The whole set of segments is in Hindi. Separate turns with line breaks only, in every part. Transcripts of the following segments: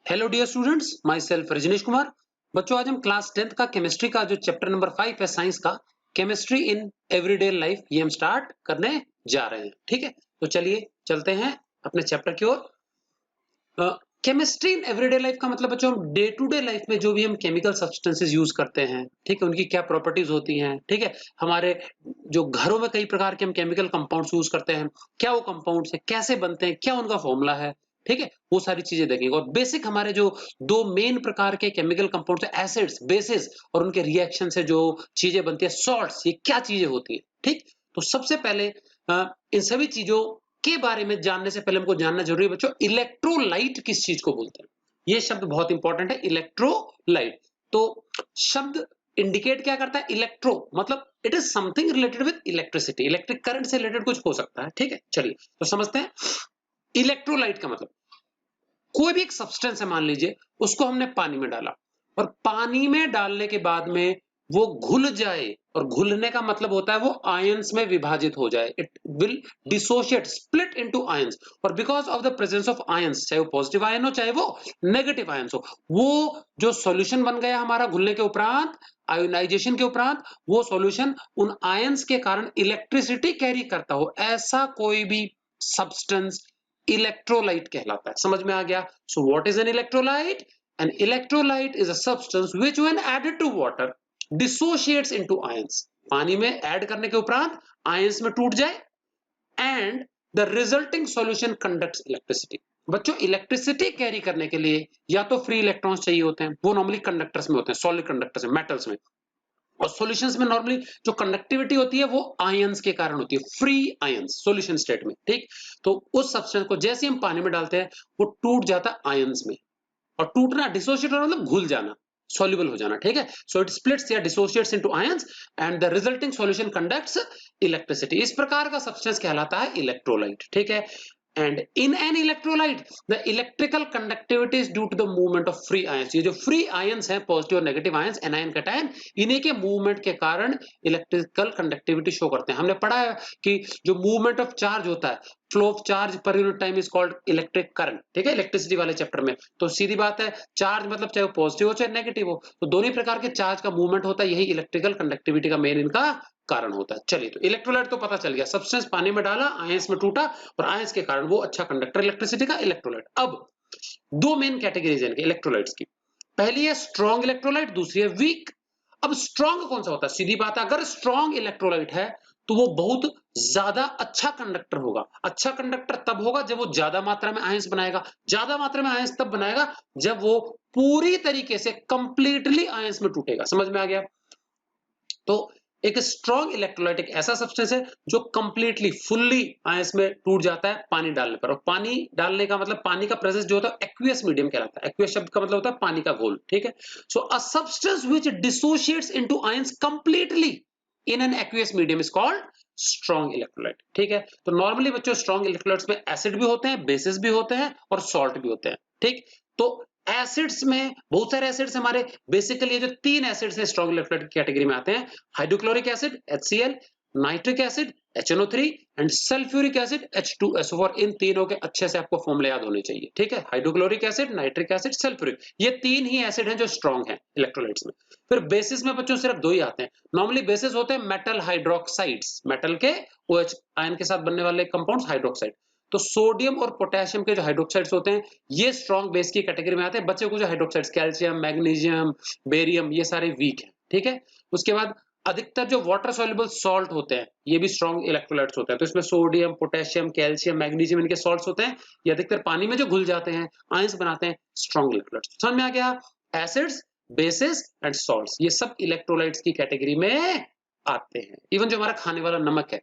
Hello dear students, my self Rajneesh Kumar. बच्चों, आज हम क्लास 10th का केमिस्ट्री का जो चैप्टर नंबर 5 है साइंस का, केमिस्ट्री इन एवरीडे लाइफ, ये हम स्टार्ट करने जा रहे हैं। ठीक है, तो चलिए चलते हैं अपने चैप्टर की ओर। केमिस्ट्री इन एवरीडे लाइफ का मतलब बच्चों, हम डे टू डे लाइफ में जो भी हम केमिकल सब्सटेंसेस यूज करते हैं, ठीक है, उनकी क्या प्रॉपर्टीज होती हैं। ठीक है, हमारे जो घरों में कई प्रकार के हम केमिकल कंपाउंड्स यूज करते हैं, क्या वो कंपाउंड्स है, कैसे बनते हैं, क्या उनका फॉर्मूला है। ठीक है, वो सारी चीजें देखेंगे। और बेसिक हमारे जो दो मेन प्रकार के केमिकल कंपाउंड्स है, एसिड्स, बेसिस, और उनके रिएक्शन से जो चीजें बनती है, सॉल्ट्स, ये क्या चीजें होती है। ठीक, तो सबसे पहले इन सभी चीजों के बारे में जानने से पहले हमको जानना जरूरी है बच्चों, इलेक्ट्रोलाइट किस चीज को बोलते हैं। ये शब्द बहुत इंपॉर्टेंट है, इलेक्ट्रोलाइट। तो शब्द इंडिकेट क्या करता है, इलेक्ट्रो मतलब it is something related with electricity, electric current से रिलेटेड कुछ हो सकता है। ठीक है, चलिए तो समझते हैं। इलेक्ट्रोलाइट का मतलब कोई भी एक सब्सटेंस है, मान लीजिए उसको हमने पानी में डाला, और पानी में डालने के बाद में वो घुल जाए, और घुलने का मतलब होता है वो आयंस में विभाजित हो जाए। It will dissociate, split into ions. और because of the presence of ions, चाहे वो पॉजिटिव आयन हो चाहे वो नेगेटिव आयंस हो, वो जो सॉल्यूशन बन गया हमारा घुलने के उपरांत, आयोनाइजेशन के उपरांत, वो सॉल्यूशन उन आयंस के कारण इलेक्ट्रिसिटी कैरी करता हो, ऐसा कोई भी सब्सटेंस इलेक्ट्रोलाइट कहलाता है। समझ में आ गया? So what is an electrolyte? An electrolyte is a substance which when added to water dissociates into ions. पानी में ऐड करने के उपरांत आयंस में टूट जाए, and the resulting solution conducts electricity. बच्चों, इलेक्ट्रिसिटी कैरी करने के लिए या तो फ्री इलेक्ट्रॉन्स चाहिए होते हैं, वो नॉर्मली कंडक्टर्स में होते हैं, सॉलिड कंडक्टर्स में, मेटल्स में। और सॉल्यूशंस में नॉर्मली जो कंडक्टिविटी होती है वो आयंस के कारण होती है, फ्री आयंस सॉल्यूशन स्टेट में। ठीक, तो उस सब्सटेंस को जैसे हम पानी में डालते हैं वो टूट जाता है आयंस में। और टूटना, डिसोशिएट होना मतलब घुल जाना, सॉल्युबल हो जाना। ठीक है, सो इट स्प्लिट्स या dissociates into ions, and the resulting solution conducts electricity. इस प्रकार का सब्सटेंस कहलाता है इलेक्ट्रोलाइट। ठीक है, and in an electrolyte the electrical conductivity is due to the movement of free ions। ये जो free ions हैं, पॉजिटिव और नेगेटिव आयंस, एनायन कैटायन, इन्हीं के मूवमेंट के कारण इलेक्ट्रिकल कंडक्टिविटी शो करते हैं। हमने पढ़ा है कि जो मूवमेंट ऑफ चार्ज होता है, flow of charge per unit time is called electric current. ठीक है, इलेक्ट्रिसिटी वाले चैप्टर में। तो सीधी बात है, चार्ज मतलब चाहे वो पॉजिटिव हो चाहे नेगेटिव हो, तो दोनों प्रकार के चार्ज का मूवमेंट होता है, यही इलेक्ट्रिकल कंडक्टिविटी का मेन इनका कारण होता है। चलिए, तो इलेक्ट्रोलाइट तो पता चल गया, सब्सटेंस पानी में डाला, आयंस में टूटा, और आयंस के कारण वो अच्छा कंडक्टर इलेक्ट्रिसिटी का, इलेक्ट्रोलाइट। अब दो मेन कैटेगरीज है इनके इलेक्ट्रोलाइट्स की। पहली है स्ट्रॉन्ग इलेक्ट्रोलाइट, दूसरी है वीक। अब स्ट्रॉन्ग कौन सा होता है? सीधी बात है, अगर स्ट्रॉन्ग इलेक्ट्रोलाइट है तो वो बहुत ज्यादा अच्छा कंडक्टर होगा। अच्छा कंडक्टर तब होगा जब वो ज्यादा मात्रा में आयंस बनाएगा। ज्यादा मात्रा में आयंस तब बनाएगा जब वो पूरी तरीके से कंप्लीटली आयंस में टूटेगा। समझ में आ गया? तो एक स्ट्रॉन्ग इलेक्ट्रोलाइट एक ऐसा सब्सटेंस है जो कंप्लीटली फुल्ली आयंस में टूट जाता है पानी डालने पर। और पानी डालने का मतलब पानी का प्रेजेंस जो होता है एक्वियस मीडियम कहलाता है। एक्वियस शब्द का मतलब होता है पानी का घोल। ठीक है, so a substance which dissociates into ions completely in an aqueous medium is called strong electrolyte. ठीक है, तो नॉर्मली बच्चों स्ट्रॉन्ग इलेक्ट्रोलाइट्स में एसिड भी होते हैं, बेसिस भी होते हैं, और सॉल्ट भी होते हैं। ठीक, तो एसिड्स में बहुत सारे एसिड्स हमारे, बेसिकली ये जो तीन एसिड्स हैं स्ट्रॉन्ग इलेक्ट्रोलाइट कैटेगरी में आते हैं, hydrochloric acid HCl, nitric acid HNO3, and sulphuric acid H2SO4। इन तीनों के अच्छे से आपको फॉर्मूले याद होने चाहिए। ठीक है, hydrochloric acid, nitric acid, sulphuric, ये तीन ही एसिड हैं जो स्ट्रॉन्ग हैं इलेक्ट्रोलाइट्स में। फिर बेसिस में बच्चों सिर्फ दो ही आते हैं। नॉर्मली बेसिस होते हैं मेटल हाइड्रोक्साइड्स, मेटल के OH आयन के साथ बनने वाले कंपाउंड्स हाइड्रोक्साइड। तो सोडियम और पोटेशियम के जो हाइड्रोक्साइड्स होते हैं ये स्ट्रॉन्ग बेस की कैटेगरी में आते हैं। बच्चे को जो हाइड्रोक्साइड्स, कैल्शियम, मैग्नीशियम, बेरियम, ये सारे वीक हैं। ठीक है, उसके बाद अधिकतर जो वाटर सॉल्युबल सॉल्ट होते हैं ये भी स्ट्रॉन्ग इलेक्ट्रोलाइट्स होते हैं। तो इसमें सोडियम, पोटेशियम, कैल्शियम, मैग्नीशियम, इनके सॉल्ट्स होते हैं, ये अधिकतर पानी में जो घुल जाते हैं, आयंस बनाते हैं, स्ट्रॉन्ग इलेक्ट्रोलाइट्स। समझ में आ गया? एसिड्स, बेसिस एंड सॉल्ट्स, ये सब इलेक्ट्रोलाइट्स की कैटेगरी में आते हैं। इवन जो हमारा खाने वाला नमक है,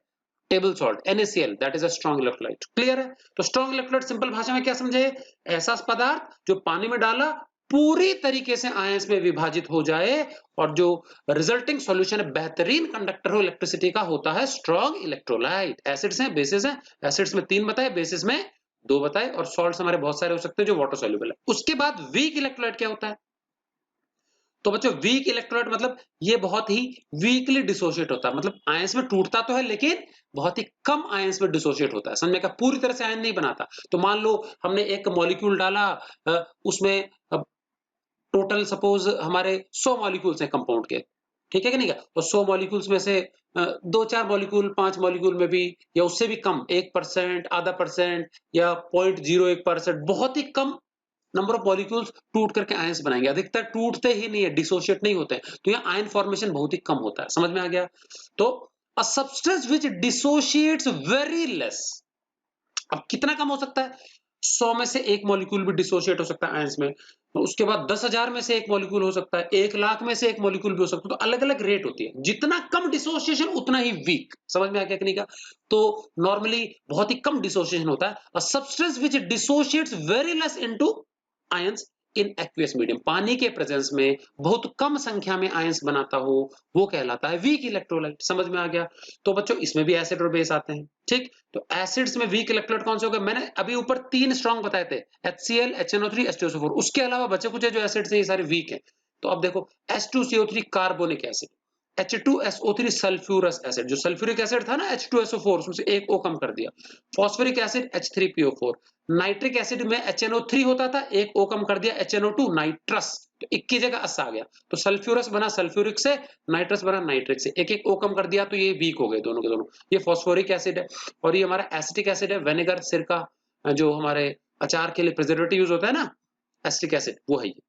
table salt, NaCl, that is a strong electrolyte. Clear है? तो स्ट्रॉन्ग इलेक्ट्रोलाइट सिंपल भाषा में क्या समझे? ऐसा पदार्थ जो पानी में डाला पूरी तरीके से आयंस में विभाजित हो जाए, और जो रिजल्टिंग सॉल्यूशन है बेहतरीन कंडक्टर हो इलेक्ट्रिसिटी का, होता है स्ट्रॉन्ग इलेक्ट्रोलाइट। एसिड्स हैं, बेसिस हैं। एसिड्स में 3 बताए, बेसिस में 2 बताए, और सॉल्ट्स हमारे बहुत सारे हो सकते हैं जो वाटर सॉल्युबल है। उसके बाद वीक इलेक्ट्रोलाइट क्या होता है? तो बच्चों वीक इलेक्ट्रोलाइट मतलब ये बहुत ही वीकली डिसोशिएट होता है, मतलब आयंस में टूटता तो है लेकिन बहुत ही कम आयंस में डिसोशिएट होता है। समझ में, का पूरी तरह से आयन नहीं बनाता। तो मान लो हमने एक मॉलिक्यूल डाला, उसमें टोटल सपोज हमारे 100 मॉलिक्यूल्स हैं कंपाउंड के, ठीक है कि नहीं? और 100 मॉलिक्यूल्स में से 2-4 मॉलिक्यूल 5 मॉलिक्यूल में भी या उससे भी कम 1%, आधा परसेंट या 0.01% बहुत ही कम नंबर ऑफ मॉलिक्यूल्स टूट करके आयंस बनाएंगे। अधिकतर टूटते ही नहीं है, डिसोशिएट नहीं होते हैं। तो यहाँ आयन फॉर्मेशन बहुत ही कम होता है। समझ में आ गया? तो अ substance which dissociates very less, अब कितना कम हो सकता है? 100 में से एक मॉलिक्यूल भी डिसोशिएट हो सकता है आयंस में, तो उसके बाद 10,000 में से एक मॉलिक्यूल हो सकता है, 1,00,000 में से एक मॉलिक्यूल भी हो सकता है। तो अलग-अलग रेट होती है। जितना कम डिसोसिएशन उतना ही वीक। समझ में आ गया कि नहीं का? तो नॉर्मली बहुत ही कम डिसोसिएशन होता है। अ substance which dissociates very less into ions in aqueous medium, पानी के प्रेजेंस में बहुत कम संख्या में आयंस बनाता हो, वो कहलाता है वीक इलेक्ट्रोलाइट। समझ में आ गया? तो बच्चों इसमें भी एसिड और बेस आते हैं, ठीक? तो एसिड्स में वीक इलेक्ट्रोलाइट कौन से हो गए? मैंने अभी ऊपर 3 स्ट्रॉन्ग बताए थे, HCl, HNO3, H2SO4। उसके अलावा बचे कुछ है जो एसिड्स हैं, ये सारे वीक हैं। तो अब देखो H2CO3 carbonic acid, H2SO3 sulphurous acid, जो सल्फ्यूरिक एसिड था ना H2SO4, उसमें से एक O कम कर दिया। Phosphoric acid H3PO4, nitric acid में HNO3 होता था, एक O कम कर दिया HNO2 नाइट्रस, तो 1 की जगह अस आ गया। तो सल्फ्यूरस बना सल्फ्यूरिक से, नाइट्रस बना नाइट्रिक से, एक-एक O कम कर दिया, तो ये वीक हो गए दोनों के दोनों। ये फॉस्फोरिक एसिड है। और ये हमारा एसिटिक एसिड है, विनेगर, सिरका, जो हमारे अचार के लिए प्रिजर्वेटिव यूज होता है ना, एसिटिक एसिड, वो है ये।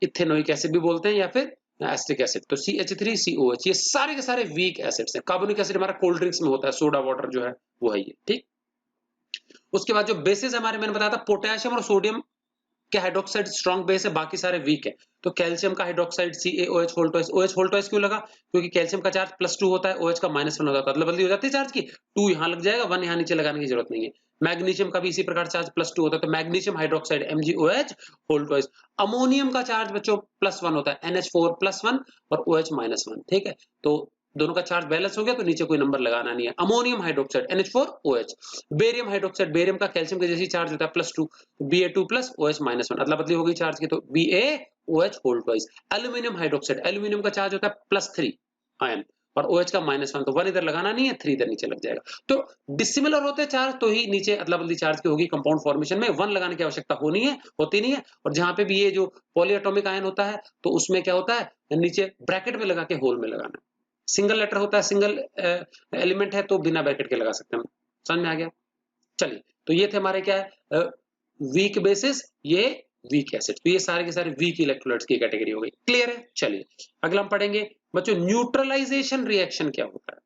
इथेनोइक एसिड भी बोलते हैं या फिर एसिटिक एसिड। तो CH3COH, ये सारे के सारे वीक एसिड्स हैं। कार्बोनिक एसिड हमारा कोल्ड ड्रिंक्स में होता है, सोडा वाटर जो है वो है ये, ठीक? उसके बाद जो बेसिस हमारे, मैंने बताया था पोटेशियम और सोडियम के हाइड्रोक्साइड स्ट्रॉन्ग बेस है, बाकी सारे वीक है। तो कैल्शियम का hydroxide CaOH whole twice, OH whole twice क्यों लगा? क्योंकि कैल्शियम का चार्ज +2 होता है, OH का -1 होता है, अदला बदली हो जाती है चार्ज की, 2 यहाँ लग जाएगा, 1 यहाँ नीचे लगाने की जरूरत नहीं है। मैग्नीशियम का भी इसी प्रकार चार्ज +2 होता है, तो magnesium hydroxide MgOH whole twice. Ammonium का चार्ज बच्चों +1 होता है, NH4+1 और OH -1, ठीक है? तो दोनों का चार्ज बैलेंस हो गया, तो नीचे कोई नंबर लगाना नहीं है। Ammonium hydroxide NH4OH। Barium hydroxide, barium का कैल्शियम के जैसी चार्ज होता है +2, Ba2+ OH -1, अदला बदली हो गई चार्ज की, तो BaOH whole twice. Aluminium hydroxide, aluminium का चार्ज होता है +3 आयन और OH का -1, तो 1 इधर लगाना नहीं है, 3 इधर नीचे लग जाएगा। तो डिसिमिलर होते हैं चार्ज, तो ही नीचे अदला बदली चार्ज की होगी कंपाउंड फॉर्मेशन में, 1 लगाने की आवश्यकता होती नहीं है। और जहां पे भी ये जो पॉलीएटॉमिक आयन होता है, तो उसमें क्या होता है, नीचे ब्रैकेट में लगा के होल में लगाना। सिंगल लेटर होता है, सिंगल एलिमेंट है, तो बिना ब्रैकेट के लगा सकते हैं। समझ में आ गया? चलिए, तो ये थे हमारे क्या है, वीक बेसिस, ये वीक एसिड। तो ये सारे के सारे वीक इलेक्ट्रोलाइट्स की कैटेगरी हो गई। क्लियर है? चलिए अगला हम पढ़ेंगे बच्चों न्यूट्रलाइजेशन रिएक्शन क्या होता है।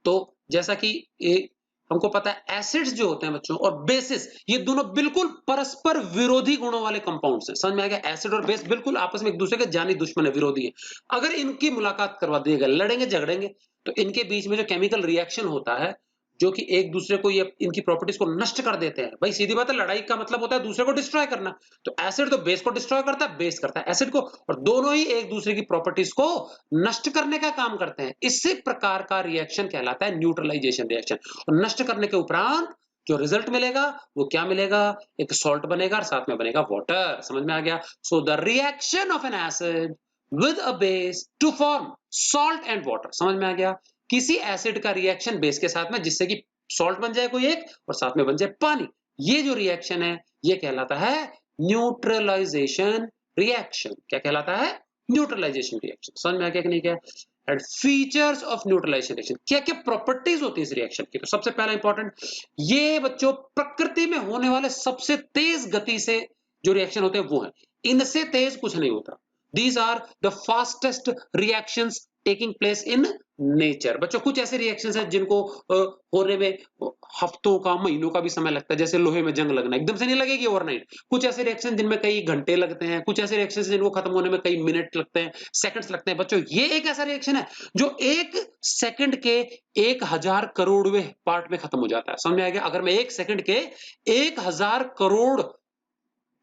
तो जैसा कि हमको पता है एसिड्स जो होते हैं बच्चों और बेसिस, ये दोनों बिल्कुल परस्पर विरोधी गुणों वाले कंपाउंड्स हैं। समझ में आ गया? एसिड और बेस बिल्कुल आपस में एक दूसरे के जानी दुश्मन है, विरोधी है। अगर इनकी मुलाकात करवा दी गई, लड़ेंगे झगड़ेंगे, तो इनके बीच में जो केमिकल रिएक्शन होता है, जो कि एक दूसरे को, ये इनकी प्रॉपर्टीज को नष्ट कर देते हैं। भाई सीधी बात है, लड़ाई का मतलब होता है दूसरे को डिस्ट्रॉय करना। तो एसिड तो बेस को डिस्ट्रॉय करता है, बेस करता है एसिड को, और दोनों ही एक दूसरे की प्रॉपर्टीज को नष्ट करने का काम करते हैं। इसी प्रकार का रिएक्शन कहलाता है न्यूट्रलाइजेशन रिएक्शन। और नष्ट करने के उपरांत जो रिजल्ट मिलेगा वो क्या मिलेगा? एक सॉल्ट बनेगा और साथ में बनेगा वाटर। समझ में आ गया? So the reaction of an acid with a base to form salt and water. समझ में आ गया? किसी एसिड का रिएक्शन बेस के साथ में, जिससे कि सॉल्ट बन जाए कोई एक और साथ में बन जाए पानी, ये जो रिएक्शन है ये कहलाता है न्यूट्रलाइजेशन रिएक्शन। क्या कहलाता है? Neutralisation reaction. समझ में आ गया कि नहीं? क्या and features of neutralisation reaction, क्या क्या प्रॉपर्टीज होती है इस रिएक्शन की? तो सबसे पहला इंपॉर्टेंट, ये बच्चों प्रकृति में होने वाले सबसे तेज गति से जो रिएक्शन होते हैं वो है, इनसे तेज कुछ नहीं होता। These are the fastest reactions taking place in nature। बच्चों कुछ ऐसे रिएक्शंस हैं जिनको होने में हफ्तों का, महीनों का भी समय लगता है। जैसे लोहे में जंग लगना, एकदम से नहीं लगेगी ओवरनाइट। कुछ ऐसे रिएक्शन जिनमें कई घंटे लगते हैं, कुछ ऐसे रिएक्शन जिनको खत्म होने में कई मिनट लगते हैं, सेकंड्स लगते हैं। बच्चों ये एक ऐसा रिएक्शन है जो 1 सेकंड के 1000 करोड़वें पार्ट में खत्म हो जाता है। समझ में आ गया? अगर मैं 1 सेकंड के 1000 करोड़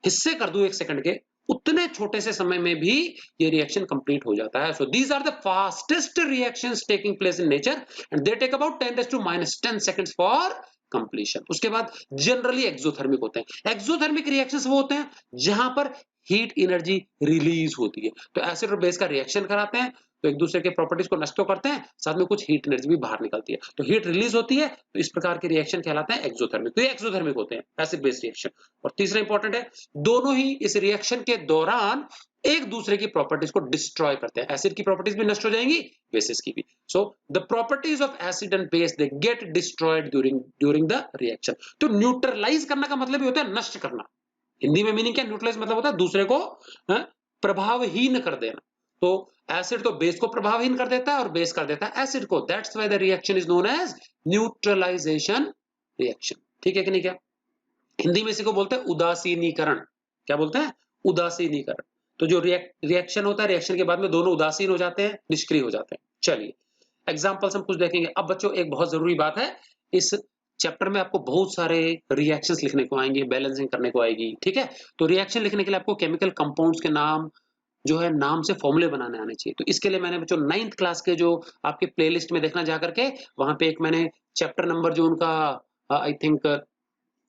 हिस्से कर दूं 1 सेकंड के, उतने छोटे से समय में भी ये रिएक्शन कंप्लीट हो जाता है। So these are the fastest reactions taking place in nature and they take about 10⁻⁻10 seconds for completion. उसके बाद जनरली एक्सोथर्मिक होते हैं। एक्सोथर्मिक रिएक्शंस वो होते हैं जहां पर हीट एनर्जी रिलीज होती है। तो एसिड और बेस का रिएक्शन कराते हैं तो एक दूसरे के प्रॉपर्टीज को नष्ट तो करते हैं, साथ में कुछ हीट एनर्जी भी बाहर निकलती है, तो हीट रिलीज होती है, तो इस प्रकार के रिएक्शन कहलाते हैं एक्सोथर्मिक। तो ये एक्सोथर्मिक होते हैं एसिड बेस रिएक्शन। और तीसरा इंपॉर्टेंट है, दोनों ही इस रिएक्शन के दौरान एक दूसरे की प्रॉपर्टीज को डिस्ट्रॉय करते हैं। एसिड की प्रॉपर्टीज भी नष्ट हो जाएंगी, बेसिस की भी। So the properties of acid and base they get destroyed during the reaction. तो न्यूट्रलाइज करना का मतलब ये होता है नष्ट करना। हिंदी में मीनिंग क्या, न्यूट्रलाइज मतलब होता है दूसरे को प्रभावहीन कर देना। तो एसिड तो बेस को प्रभावहीन कर देता है और बेस कर देता है एसिड को। That's why the reaction is known as neutralisation reaction. ठीक है कि नहीं? क्या हिंदी में इसी को बोलते हैं उदासीनीकरण। क्या बोलते हैं? उदासीनीकरण। तो जो रिएक्शन होता है, रिएक्शन के बाद में दोनों उदासीन हो जाते हैं, निष्क्रिय हो जाते हैं। चलिए एग्जांपल्स हम कुछ देखेंगे। अब बच्चों एक बहुत जरूरी बात है, इस चैप्टर में आपको बहुत सारे रिएक्शंस लिखने को आएंगे, बैलेंसिंग करने को आएगी। ठीक है, तो रिएक्शन लिखने के लिए आपको केमिकल कंपाउंड्स के नाम जो है, नाम से फॉर्मूले बनाने आने चाहिए। तो इसके लिए मैंने बच्चों 9th क्लास के जो आपके प्लेलिस्ट में देखना जा करके, वहां पे एक मैंने चैप्टर नंबर जो उनका आई थिंक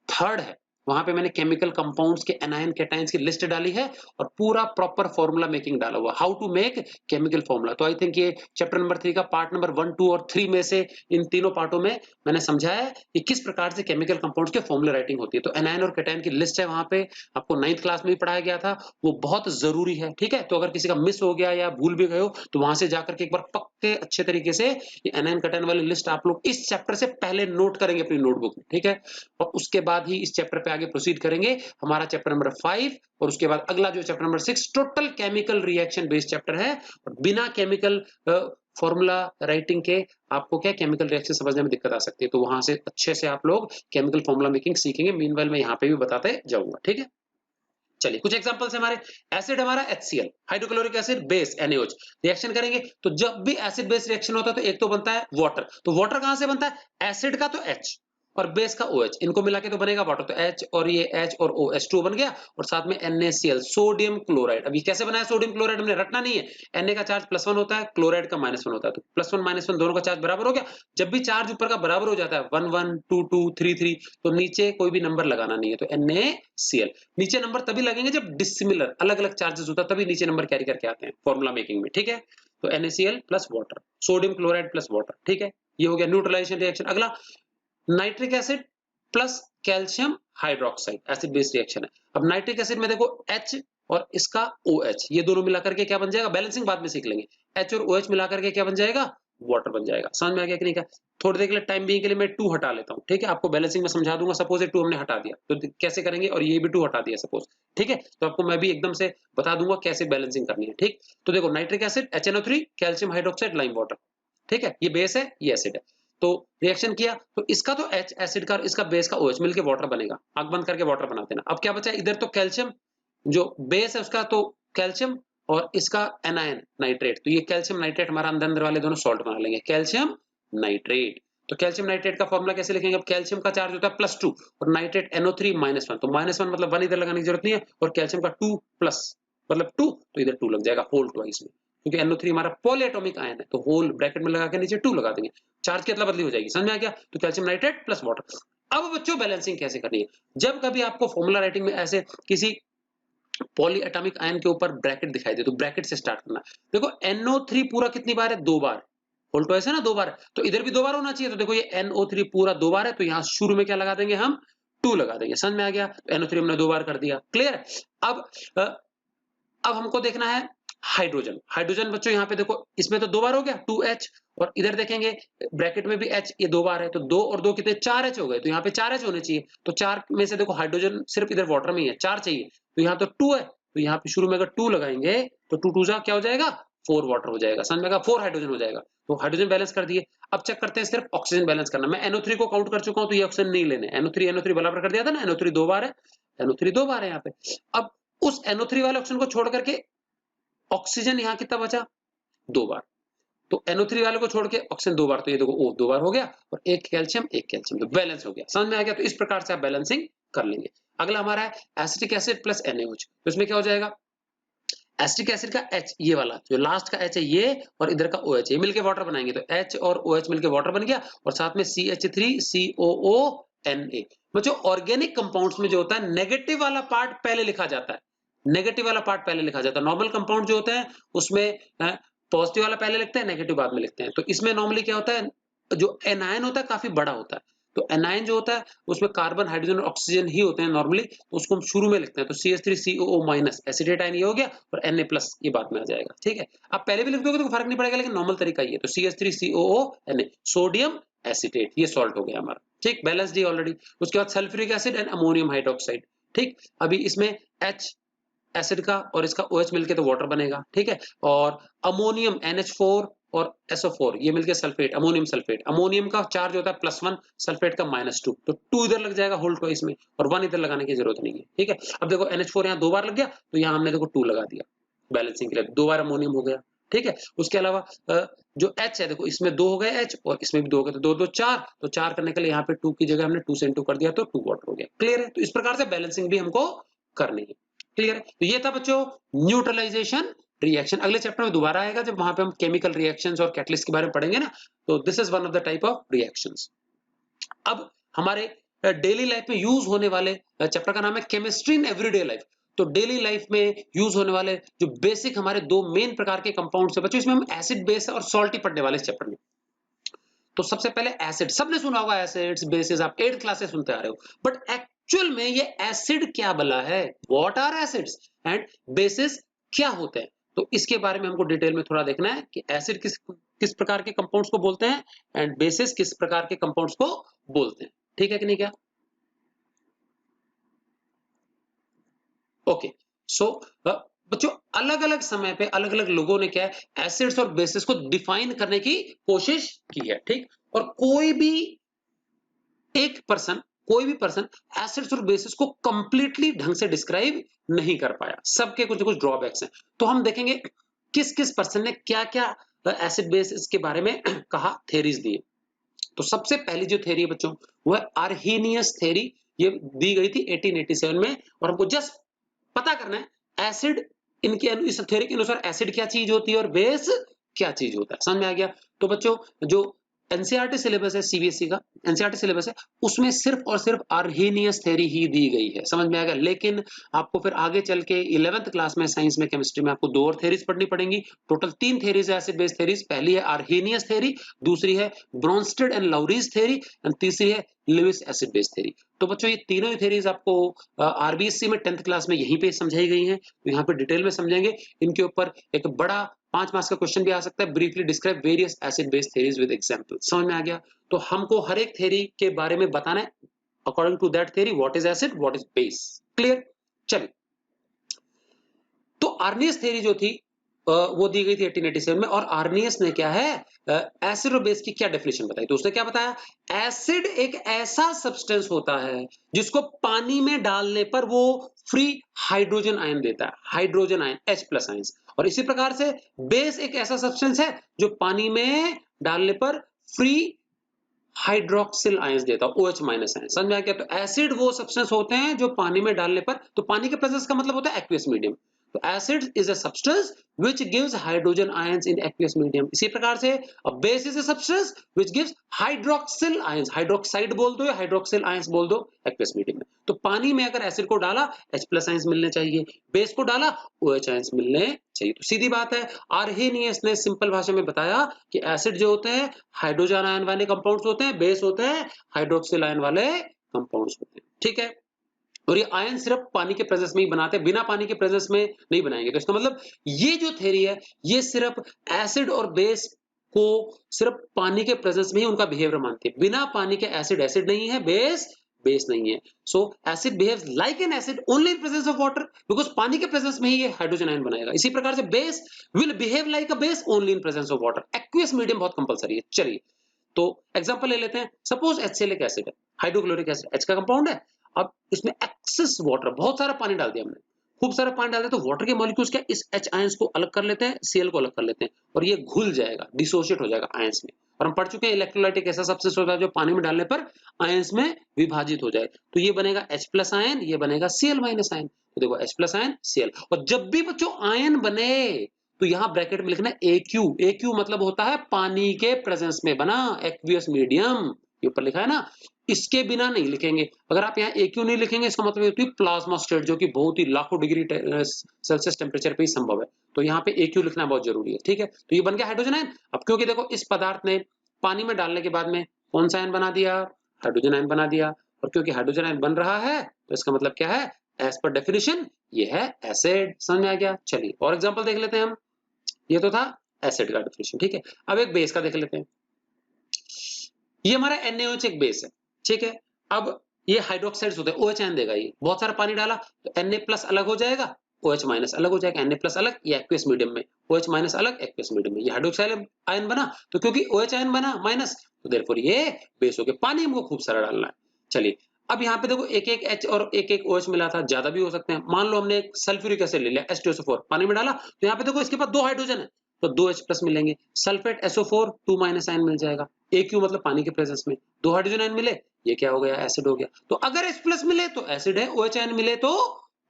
3rd है, वहां पे मैंने केमिकल कंपाउंड्स के एनायन कैटायंस की लिस्ट डाली है और पूरा प्रॉपर फॉर्मूला मेकिंग डाला हुआ, how to make chemical formula. तो आई थिंक ये चैप्टर नंबर 3 का पार्ट नंबर 1, 2 और 3 में से इन तीनों पार्टों में मैंने समझाया है कि किस प्रकार से केमिकल कंपाउंड्स के फॉर्मूला राइटिंग होती है। तो एनायन और कैटायन की लिस्ट है, वहां पे आपको 9th क्लास में भी पढ़ाया गया था, वो बहुत जरूरी है। ठीक है, तो अगर किसी का मिस हो गया या भूल भी गए हो तो वहां से जाकर के एक बार पक्के अच्छे तरीके से ये एनायन कैटायन वाली लिस्ट आप लोग इस चैप्टर से पहले नोट करेंगे अपनी नोटबुक में। ठीक है, और उसके बाद ही इस चैप्टर पे आगे प्रोसीड करेंगे। हमारा चैप्टर नंबर 5 और उसके बाद अगला जो chapter number 6 total chemical reaction based chapter है। और बिना केमिकल फॉर्मूला राइटिंग के आपको क्या केमिकल रिएक्शन समझने में दिक्कत आ सकती है, तो वहां से अच्छे से आप लोग केमिकल फॉर्मूला मेकिंग सीखेंगे। मीनवाइल मैं यहाँ पे भी बताते जाऊंगा। ठीक है, चलिए कुछ एग्जांपल्स हमारे। एसिड हमारा HCl, hydrochloric acid, base NaOH। Reaction करेंगे तो जब भी एसिड बेस रिएक्शन होता है तो एक तो बनता है वाटर। तो वाटर कहां से बनता है? एसिड का तो H और बेस का OH, इनको मिला के तो बनेगा वाटर। तो H और ये H और O H2 बन गया और साथ में NaCl, सोडियम क्लोराइड। अब ये कैसे बनाया सोडियम क्लोराइड? हमने रटना नहीं है। Na का चार्ज +1 होता है, क्लोराइड का -1 होता है, तो +1 -1 दोनों का चार्ज बराबर हो गया। जब भी चार्ज ऊपर का बराबर हो जाता है 1 1 2 2 3 3, तो नीचे कोई भी नंबर लगाना नहीं है, तो NaCl। नीचे नंबर तभी लगेंगे जब डिसिमिलर अलग अलग चार्जेस होता है, तभी नीचे नंबर कैरी करके आते हैं फॉर्मूला मेकिंग में। ठीक है, तो NaCl plus water, sodium chloride plus water. ठीक है, ये हो गया न्यूट्रलाइजेशन रिएक्शन। अगला nitric acid plus calcium hydroxide, acid base reaction है। अब नाइट्रिक एसिड में देखो H और इसका OH, ये दोनों मिलाकर के क्या बन जाएगा? बैलेंसिंग बाद में सीख लेंगे। H और OH मिलाकर के क्या बन जाएगा? वाटर बन जाएगा। समझ में आ गया कि नहीं? क्या थोड़ी देर के लिए टाइम बीइंग के लिए मैं 2 हटा लेता हूँ। ठीक है, आपको बैलेंसिंग में समझा दूंगा। सपोज ये 2 हमने हटा दिया तो कैसे करेंगे, और ये भी 2 हटा दिया सपोज। ठीक है, तो आपको मैं भी एकदम से बता दूंगा कैसे बैलेंसिंग करनी है। ठीक, तो देखो nitric acid HNO3, calcium hydroxide, lime water. ठीक है, ये बेस है, ये एसिड है। तो रिएक्शन किया तो इसका तो H एसिड का और इसका बेस का OH मिलके वाटर बनेगा। आंख बंद करके वाटर बना देना। अब क्या बचा इधर? तो कैल्शियम जो बेस है उसका तो कैल्शियम और इसका एनायन नाइट्रेट, तो ये कैल्शियम नाइट्रेट हमारा अंदर अंदर वाले दोनों सॉल्ट बना लेंगे, कैल्शियम नाइट्रेट। तो कैल्शियम नाइट्रेट का फॉर्मूला कैसे लिखेंगे? अब कैल्शियम का चार्ज होता है +2 और नाइट्रेट NO3 -1, तो -1 मतलब 1 इधर लगाने की जरूरत नहीं है, और कैल्शियम का 2 प्लस मतलब 2, तो इधर 2 लग जाएगा होल ट्वाइस में, क्योंकि NO3 हमारा पॉलीएटॉमिक आयन है, तो होल ब्रैकेट में लगा के नीचे 2 लगा देंगे, चार्ज की अदला बदली हो जाएगी। समझ में आ गया? तो कैल्शियम नाइट्रेट प्लस वाटर। अब बच्चों बैलेंसिंग कैसे करनी है? जब कभी आपको फॉर्मूला राइटिंग में ऐसे किसी पॉली एटॉमिक आयन के ऊपर ब्रैकेट दिखाई दे तो ब्रैकेट से स्टार्ट करना। देखो NO3 पूरा कितनी बार है? 2 बार। होल ट्वाइस है ना, 2 बार है, तो इधर भी 2 बार होना चाहिए। तो देखो ये NO3 पूरा 2 बार है, तो यहाँ शुरू में क्या लगा देंगे हम? 2 लगा देंगे। समझ में आ गया? तो NO3 हमने 2 बार कर दिया। क्लियर? अब अब हमको देखना है हाइड्रोजन। हाइड्रोजन बच्चों यहाँ पे देखो, इसमें तो 2 बार हो गया 2H, और इधर देखेंगे ब्रैकेट में भी H, ये 2 बार है, तो 2 और 2 कितने? 4H हो गए, तो यहाँ पे 4H होने चाहिए। तो 4 में से देखो हाइड्रोजन सिर्फ इधर वाटर में ही है, 4 चाहिए, तो यहाँ तो 2 है, तो यहाँ पे शुरू में अगर 2 लगाएंगे तो 2 2 जा क्या हो जाएगा? 4 वाटर हो जाएगा। समझ में आएगा? 4 हाइड्रोजन हो जाएगा। तो हाइड्रोजन बैलेंस कर दिए। अब चेक करते हैं सिर्फ ऑक्सीजन बैलेंस करना। मैं NO3 को काउंट कर चुका हूँ, तो ये ऑक्सीजन नहीं लेने। NO3 बराबर कर दिया था ना, NO3 2 बार है, NO3 2 बार है यहाँ पे। अब उस NO3 वाले ऑक्सीजन को छोड़ करके ऑक्सीजन यहाँ कितना बचा? 2 बार। तो NO3 वाले को छोड़ के ऑक्सीजन 2 बार, तो ये देखो O 2 बार हो गया, और एक कैल्शियम, तो बैलेंस हो गया। समझ में आ गया? तो इस प्रकार से आप बैलेंसिंग कर लेंगे। अगला हमारा है एसिटिक एसिड प्लस NaOH, तो इसमें क्या हो जाएगा? एसिटिक एसिड का H, ये वाला जो लास्ट का H है ये, और इधर का OH, ये मिलके वाटर बनाएंगे, तो H और OH मिलके वाटर बन गया, और साथ में CH3COO Na। बच्चों ऑर्गेनिक कंपाउंड्स में जो होता है नेगेटिव वाला पार्ट पहले लिखा जाता है, नेगेटिव वाला पार्ट पहले लिखा जाता है। नॉर्मल कंपाउंड जो होते हैं उसमें पॉजिटिव वाला पहले लिखते हैं, नेगेटिव बाद में लिखते हैं। तो इसमें नॉर्मली क्या होता है, जो एनायन होता है काफी बड़ा होता है, तो एनायन जो होता है उसमें कार्बन, हाइड्रोजन और ऑक्सीजन ही होते हैं नॉर्मली, तो उसको हम शुरू में लिखते हैं। तो CH3COO- एसिडेट आयन ये हो गया, और Na+ ये बाद में आ जाएगा। ठीक है, आप पहले भी लिख दोगे तो फर्क नहीं पड़ेगा, लेकिन नॉर्मल तरीका ये है। तो CH3COO, सोडियम एसीटेट, ये सॉल्ट हो गया हमारा। ठीक, बैलेंस डी ऑलरेडी। उसके बाद sulphuric acid and ammonium hydroxide. ठीक, अभी इसमें H एसिड का और इसका OH मिलके तो वाटर बनेगा। ठीक है, और अमोनियम NH4 और SO4 ये मिलके सल्फेट, अमोनियम सल्फेट। अमोनियम का चार्ज होता है +1, सल्फेट का -2, तो 2 इधर लग जाएगा होल ट्वाइस में, और 1 इधर लगाने की जरूरत नहीं है। ठीक है, अब देखो NH4 यहाँ 2 बार लग गया, तो यहाँ हमने देखो 2 लगा दिया बैलेंसिंग के लिए, 2 बार अमोनियम हो गया। ठीक है, उसके अलावा जो H है, देखो इसमें 2 हो गए H, और इसमें भी 2 हो गए, तो 2 2 4, तो 4 करने के लिए यहाँ पे 2 की जगह हमने 2 से इनटू कर दिया, तो 2 वाटर हो गया। क्लियर है, तो इस प्रकार से बैलेंसिंग भी हमको करनी है। क्लियर है, तो ये था बच्चों न्यूट्रलाइजेशन रिएक्शन। अगले चैप्टर में दोबारा आएगा, जब वहां पे हम केमिकल रिएक्शंस और कैटलिस्ट के बारे में पढ़ेंगे ना, तो this is one of the type of reactions. अब हमारे डेली लाइफ में यूज होने वाले चैप्टर का नाम है केमिस्ट्री इन एवरीडे लाइफ। तो डेली लाइफ में यूज होने वाले जो बेसिक हमारे 2 मेन प्रकार के कंपाउंड्स है बच्चों, इसमें हम एसिड बेस और सॉल्ट ही पढ़ने वाले इस चैप्टर में। तो सबसे पहले एसिड, सबने सुना होगा एसिड्स बेसिस, आप 8th क्लास से सुनते आ रहे हो, बट एक्चुअल में ये एसिड क्या बला है, what are acids and bases क्या होते हैं, तो इसके बारे में हमको डिटेल में थोड़ा देखना है कि एसिड किस किस प्रकार के कंपाउंड्स को बोलते हैं एंड बेसिस किस प्रकार के कंपाउंड्स को बोलते हैं। ठीक है कि नहीं क्या? ओके, सो बच्चों अलग अलग समय पे अलग अलग लोगों ने क्या है एसिड्स और बेसिस को डिफाइन करने की कोशिश की है। ठीक, और कोई भी पर्सन एसिड्स और बेसिस को कंप्लीटली ढंग से डिस्क्राइब नहीं कर पाया, सबके कुछ कुछ ड्रॉबैक्स हैं। तो हम देखेंगे किस किस पर्सन ने क्या क्या एसिड बेसिस के बारे में कहा, थेरीज दी। तो सबसे पहली जो थ्योरी है बच्चों वो है आर्हेनियस थ्योरी। ये दी गई थी 1887 में, और हमको जस्ट पता करना है एसिड, इनके इस थ्योरी के अनुसार एसिड क्या चीज होती है और बेस क्या चीज होता है। समझ में आ गया? तो बच्चों जो एनसीईआरटी सिलेबस है, सीबीएसई का एनसीईआरटी सिलेबस है, उसमें सिर्फ और सिर्फ आर्हेनियस थ्योरी ही दी गई है। समझ में आ गया? लेकिन आपको फिर आगे चल के 11th क्लास में साइंस में केमिस्ट्री में आपको 2 और थ्योरीज पढ़नी पड़ेंगी। टोटल 3 थ्योरीज है एसिड बेस थ्योरीज। पहली है आर्हेनियस थ्योरी, दूसरी है ब्रोंस्टेड एंड लाउरीज थ्योरी, एंड तीसरी है लुईस एसिड बेस थ्योरी। तो बच्चों ये तीनों ही थ्योरीज आपको आरबीएससी में 10th क्लास में यहीं पे समझाई गई हैं, तो यहाँ पे डिटेल में समझेंगे। इनके ऊपर एक बड़ा 5 मार्क्स का क्वेश्चन भी आ सकता है, briefly describe various acid base theories with example. समझ में आ गया? तो हमको हर एक थ्योरी के बारे में बताना है according to that theory, what is acid, what is base. Clear? चलिए, तो आर्नियस थ्योरी जो थी वो दी गई थी 1887 में, और आर्नियस ने क्या है एसिड और बेस की क्या डेफिनेशन बताई। तो उसने क्या बताया, एसिड एक ऐसा सब्सटेंस होता है जिसको पानी में डालने पर वो फ्री हाइड्रोजन आयन देता है, हाइड्रोजन आयन H+ आयंस। और इसी प्रकार से बेस एक ऐसा सब्सटेंस है जो पानी में डालने पर फ्री हाइड्रोक्सिल आयंस देता है, OH- आयन। समझ में आ गया? तो एसिड वो सब्सटेंस होते हैं जो पानी में डालने पर, तो पानी के प्रेजेंस का मतलब होता है एक्वियस मीडियम। तो acid is a substance which gives hydrogen ions in aqueous medium. इसी प्रकार से अ base is a substance which gives hydroxyl ions, hydroxide बोल दो या हाइड्रोक्सिल आयंस बोल दो, एक्वियस मीडियम में। तो पानी में अगर एसिड को डाला H+ आयंस मिलने चाहिए, बेस को डाला OH आयंस मिलने चाहिए। तो सीधी बात है, आर्हेनियस ने सिंपल भाषा में बताया कि एसिड जो होते हैं हाइड्रोजन आयन वाले कंपाउंड्स होते हैं, बेस होते हैं हाइड्रोक्सिल आयन वाले कंपाउंड्स होते हैं। ठीक है, और ये आयन सिर्फ पानी के प्रेजेंस में ही बनाते हैं, बिना पानी के प्रेजेंस में नहीं बनाएंगे। तो इसका मतलब ये जो थ्योरी है ये सिर्फ एसिड और बेस को सिर्फ पानी के प्रेजेंस में ही उनका बिहेवियर मानती है। बिना पानी के एसिड एसिड नहीं है, बेस बेस नहीं है। सो acid behaves like an acid only in presence of water, because पानी के प्रेजेंस में ही ये हाइड्रोजन आयन बनाएगा। इसी प्रकार से base will behave like a base only in presence of water. Aqueous medium बहुत कंपलसरी है। चलिए, तो एग्जांपल ले लेते हैं। सपोज HCl एक एसिड है, हाइड्रोक्लोरिक एसिड H का कंपाउंड है। अब इसमें एक्सेस वाटर, बहुत सारा पानी डाल दिया हमने, खूब सारा पानी डाल दिया, तो वाटर के मॉलिक्यूल्स क्या इस H आयंस को अलग कर लेते हैं, Cl को अलग कर लेते हैं, और ये घुल जाएगा, डिसोशिएट हो जाएगा आयंस में। और हम पढ़ चुके हैं इलेक्ट्रोलाइट एक ऐसा सब्सटेंस होता है जो पानी में डालने पर आयंस में विभाजित हो जाए। तो ये बनेगा H+ आयन, ये बनेगा Cl- आयन। तो देखो H+ आयन Cl, और जब भी बच्चों आयन बने तो यहां ब्रैकेट में लिखना AQ। AQ मतलब होता है पानी के प्रेजेंस में बना, एक्वियस मीडियम, ये ऊपर लिखा है ना। इसके बिना नहीं लिखेंगे। अगर आप यहाँ AQ नहीं लिखेंगे इसका मतलब होती है प्लाज्मा स्टेट, जो कि बहुत ही लाखों डिग्री सेल्सियस टेम्परेचर पे ही संभव है। तो यहाँ पे AQ लिखना बहुत जरूरी है, ठीक है। तो ये बन गया हाइड्रोजन आयन। अब क्योंकि देखो इस पदार्थ ने पानी में डालने के बाद में कौन सा आयन बना दिया, हाइड्रोजन आयन बना दिया। और क्योंकि हाइड्रोजन आयन बन रहा है तो इसका मतलब क्या है, एज पर डेफिनेशन ये है एसिड। समझ में आ गया। चलिए और एग्जांपल देख लेते हैं हम। ये तो था एसिड का डेफिनेशन, ठीक है। अब एक बेस का देख लेते हैं। ये हमारा NaOH एक बेस है, ठीक है। अब ये हाइड्रोक्साइड्स होते हैं, OH आयन देगा। ये बहुत सारा पानी डाला तो Na+ अलग हो जाएगा, OH- अलग हो जाएगा। Na+ अलग, ये एक्वियस मीडियम में, OH- अलग एक्वियस मीडियम में, ये हाइड्रोक्साइड आयन बना। तो क्योंकि OH आयन बना माइनस, तो देयरफॉर ये बेस हो गया। पानी हमको खूब सारा डालना है। चलिए अब यहाँ पे देखो एक एक H और एक एक OH मिला था, ज्यादा भी हो सकते हैं। मान लो हमने एक सल्फ्यूरिक एसिड ले लिया H2SO4 पानी में डाला, तो यहाँ पे देखो इसके पास 2 हाइड्रोजन है तो 2H+ मिलेंगे। सल्फेट SO4 2- आयन मिल जाएगा। AQ मतलब पानी के प्रेजेंस में 2 हाइड्रोजन आयन मिले, ये क्या हो गया, एसिड हो गया। तो अगर H+ मिले तो एसिड है, OH आयन मिले तो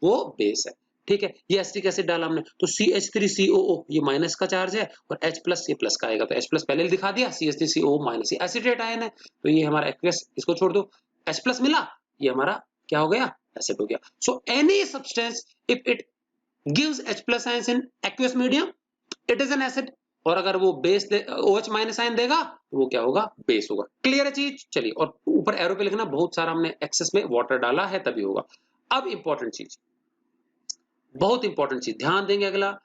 वो बेस है, ठीक है। ये एसिटिक एसिड डाला हमने तो CH3COO ये माइनस का चार्ज है और H+ ये प्लस का आएगा। तो H+ पहले दिखा दिया, CH3COO माइनस, ये एसिडेट आयन है तो ये हमारा एक्वियस, इसको छोड़ दो। H+ मिला, ये हमारा क्या हो गया, एसिड हो गया। So any substance if it gives H+ ions in aqueous medium it is an acid. और अगर वो बेस OH- आयन देगा तो वो क्या होगा, बेस होगा। क्लियर है चीज। चलिए और ऊपर एरो पे लिखना, बहुत सारा हमने एक्सेस में वाटर डाला है तभी होगा। अब इंपॉर्टेंट चीज, बहुत इंपॉर्टेंट चीज ध्यान देंगे अगला,